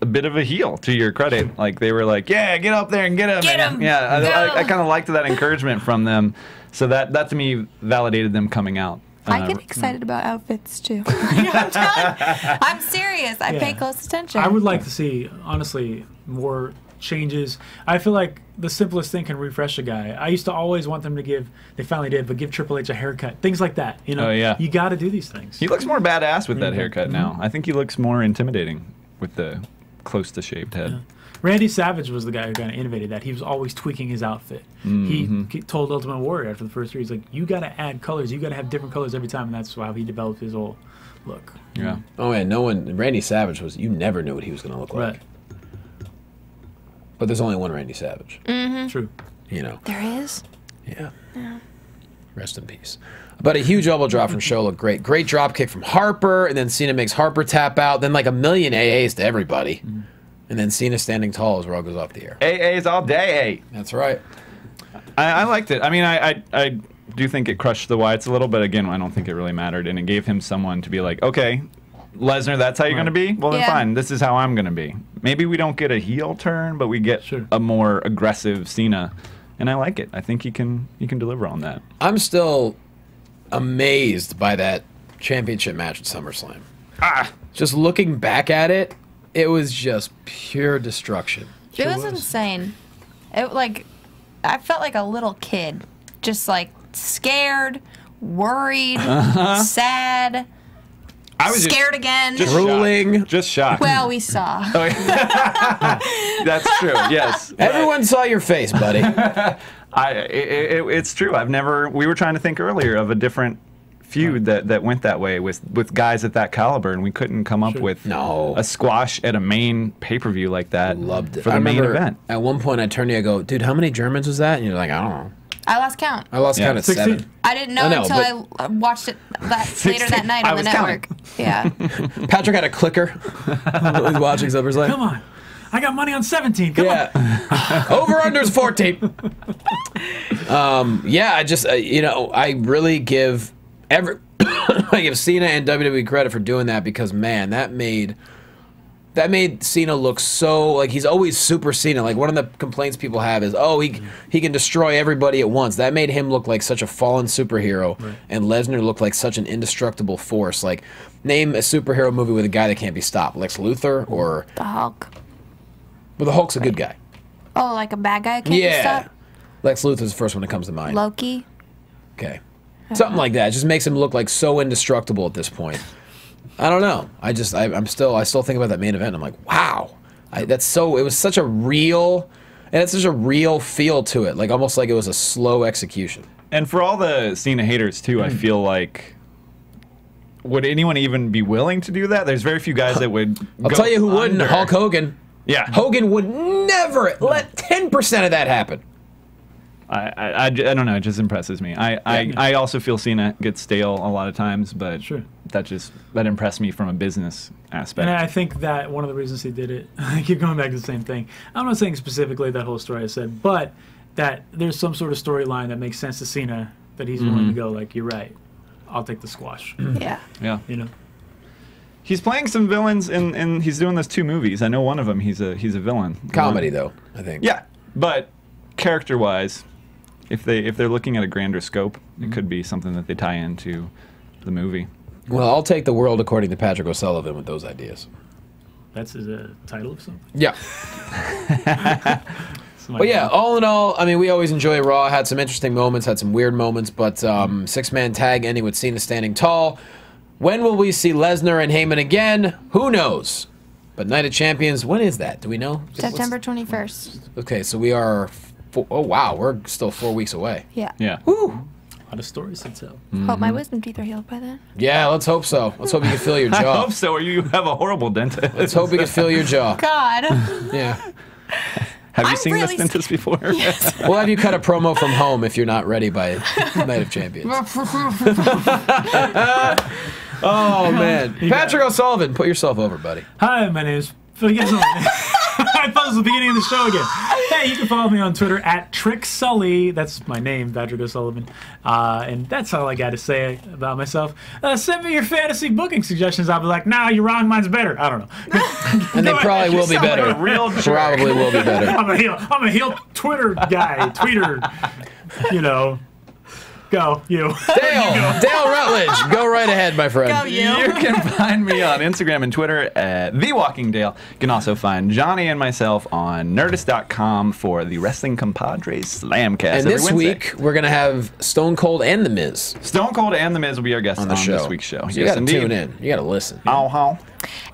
a bit of a heel, to your credit. Like, they were like, yeah, get up there and get him. Get him. Yeah, Go. I kind of liked that encouragement from them. So that to me validated them coming out. I get excited about outfits too. I'm serious. I pay Yeah. close attention. I would like to see, honestly, more changes. I feel like the simplest thing can refresh a guy. I used to always want them to they finally did, but give Triple H a haircut. Things like that. You know, Oh, yeah. you got to do these things. He looks more badass with that Mhm. haircut now. I think he looks more intimidating with the close to shaved head. Randy Savage was the guy who kind of innovated that. He was always tweaking his outfit. He told Ultimate Warrior after the first year, he's like, you got to add colors. You got to have different colors every time, and that's how he developed his whole look. Yeah. Oh man, Randy Savage you never knew what he was going to look like. Right. But there's only one Randy Savage. True. You know. There is. Yeah. Rest in peace. But a huge elbow drop from Show looked great. Great drop kick from Harper, and then Cena makes Harper tap out. Then like a million AAs to everybody. And then Cena standing tall as Raw goes off the air. AA's all day. That's right. I liked it. I mean, I do think it crushed the Wyatts a little, but again, I don't think it really mattered. And it gave him someone to be like, okay, Lesnar, that's how you're going to be? Well, then Yeah. fine. This is how I'm going to be. Maybe we don't get a heel turn, but we get a more aggressive Cena. And I like it. I think he can deliver on that. I'm still amazed by that championship match at SummerSlam. Just looking back at it, it was just pure destruction. It was insane. I felt like a little kid, just like scared, worried, sad. I was scared again. Just drooling. Shocked. Just shocked. Well, we saw. That's true. Yes. Everyone saw your face, buddy. It's true. We were trying to think earlier of a different feud that went that way with guys at that caliber, and we couldn't come up with a squash at a main pay-per-view like that. Loved it. For the main event. At one point, I turned to you and go, dude, how many Germans was that? And you're like, I don't know. I lost count. I lost count at 7. I didn't know, I know, until I watched it later that night on the network. Yeah. Patrick had a clicker. He's watching Silver's like, Come on. I got money on 17. Come on. Over-under's 14. I just, I really give I give Cena and WWE credit for doing that because, man, that made that made Cena look so, like, he's always super Cena. Like, one of the complaints people have is, oh, he can destroy everybody at once. That made him look like such a fallen superhero, and Lesnar looked like such an indestructible force. Like, name a superhero movie with a guy that can't be stopped. Lex Luthor or... The Hulk. Well, the Hulk's a good guy. Oh, like a bad guy can't be stopped? Lex Luthor's the first one that comes to mind. Loki? Okay. Something like that. It just makes him look like so indestructible at this point. I don't know. I still think about that main event. I'm like, wow, it was such a real, and it's such a real feel to it. Like almost like it was a slow execution. And for all the Cena haters too, I feel like, would anyone even be willing to do that? There's very few guys that would. I'll tell you who wouldn't. Hulk Hogan. Yeah. Hogan would never let 10% of that happen. I don't know. It just impresses me. I also feel Cena gets stale a lot of times, but that impressed me from a business aspect. And I think that one of the reasons he did it, I keep going back to the same thing. I'm not saying specifically that whole story I said, but that there's some sort of storyline that makes sense to Cena that he's willing to go like, you're right, I'll take the squash. Yeah. Yeah. You know. He's playing some villains, and he's doing those 2 movies. I know one of them. He's a villain. Comedy though, I think. Yeah, but character-wise. If they're looking at a grander scope, it could be something that they tie into the movie. Well, I'll take the world according to Patrick O'Sullivan with those ideas. That's a title of something? Yeah. But yeah, all in all, I mean, we always enjoy Raw. Had some interesting moments, had some weird moments, but 6-man tag ending with Cena standing tall. When will we see Lesnar and Heyman again? Who knows? But Night of Champions, when is that? Do we know? September 21st. Okay, so we are... Oh, wow, we're still 4 weeks away. Yeah. Yeah. Woo! A lot of stories to tell. Hope my wisdom teeth are healed by then. Yeah, let's hope so. Let's hope you can feel your I jaw. hope so, or you have a horrible dentist. Let's hope you can feel your jaw. God. Yeah. Have you I'm seen really this dentist before? We'll have you cut a promo from home if you're not ready by Night of Champions. Oh, man. Patrick O'Sullivan, put yourself over, buddy. Hi, my name is Phil. I thought it was the beginning of the show again. Hey, you can follow me on Twitter at TrickSully. That's my name, Patrick O'Sullivan. And that's all I got to say about myself. Send me your fantasy booking suggestions. I'll be like, nah, you're wrong. Mine's better. I don't know. And they probably will be better. Like a real jerk. Probably will be better. I'm a heel Twitter guy. Tweeter. You know. Go, you. Dale Rutledge, go right ahead, my friend. Go, you. You can find me on Instagram and Twitter at TheWalkingDale. You can also find Johnny and myself on Nerdist.com for the Wrestling Compadres Slamcast. And every this Wednesday. week, we're going to have Stone Cold and The Miz Stone Cold and The Miz will be our guests on this week's show. So you got to tune in. You got to listen.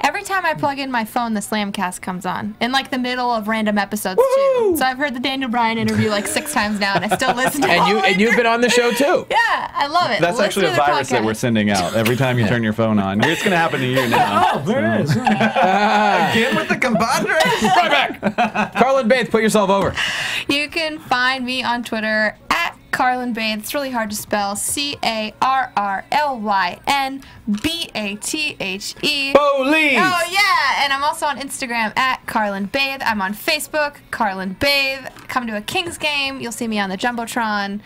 Every time I plug in my phone, the Slamcast comes on in like the middle of random episodes too. So I've heard the Daniel Bryan interview like 6 times now, and I still listen to it. And you've been on the show too. Yeah, I love it. That's actually a virus that we're sending out every time you turn your phone on. It's going to happen to you now. Oh, there it is. Again with the compadres? Right back. Carrlyn Bathe, put yourself over. You can find me on Twitter at Carrlyn Bathe. It's really hard to spell. CarrlynBathe. Police. Oh yeah, and I'm also on Instagram at Carrlyn Bathe. I'm on Facebook, Carrlyn Bathe. Come to a Kings game. You'll see me on the Jumbotron.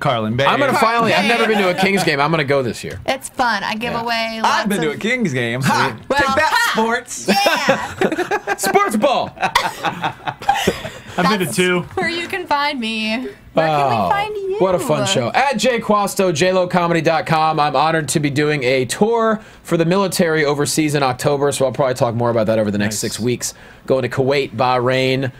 Carrlyn Bathe. I'm going to finally, I've never been to a Kings game. I'm going to go this year. It's fun. I give away lots I've been to a Kings game. Ha! Well, Take that, ha! sports. Yeah. Sports ball. I've been to 2. Where you can find me. Where can we find you? What a fun show. At JQuasto, JLoComedy.com. I'm honored to be doing a tour for the military overseas in October, so I'll probably talk more about that over the next 6 weeks. Going to Kuwait, Bahrain,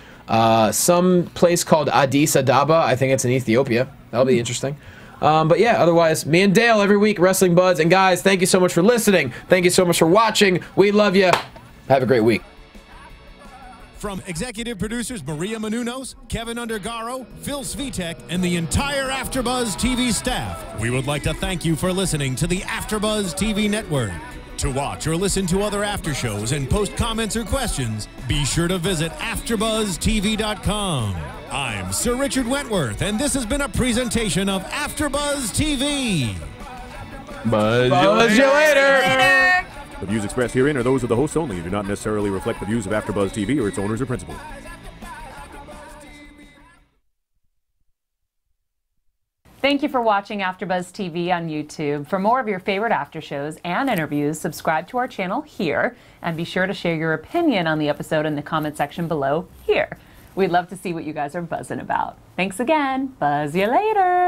some place called Addis Ababa. I think it's in Ethiopia. That'll be interesting. But yeah, otherwise, me and Dale every week, Wrestling Buds. And guys, thank you so much for listening. Thank you so much for watching. We love you. Have a great week. From executive producers Maria Menounos, Kevin Undergaro, Phil Svitek, and the entire AfterBuzz TV staff, we would like to thank you for listening to the AfterBuzz TV network. To watch or listen to other after shows and post comments or questions, be sure to visit AfterBuzzTV.com. I'm Sir Richard Wentworth, and this has been a presentation of AfterBuzz TV. Buzz you later. The views expressed herein are those of the hosts only and do not necessarily reflect the views of AfterBuzz TV or its owners or principals. Thank you for watching AfterBuzz TV on YouTube. For more of your favorite after shows and interviews, subscribe to our channel here, and be sure to share your opinion on the episode in the comment section below here. We'd love to see what you guys are buzzing about. Thanks again. Buzz you later.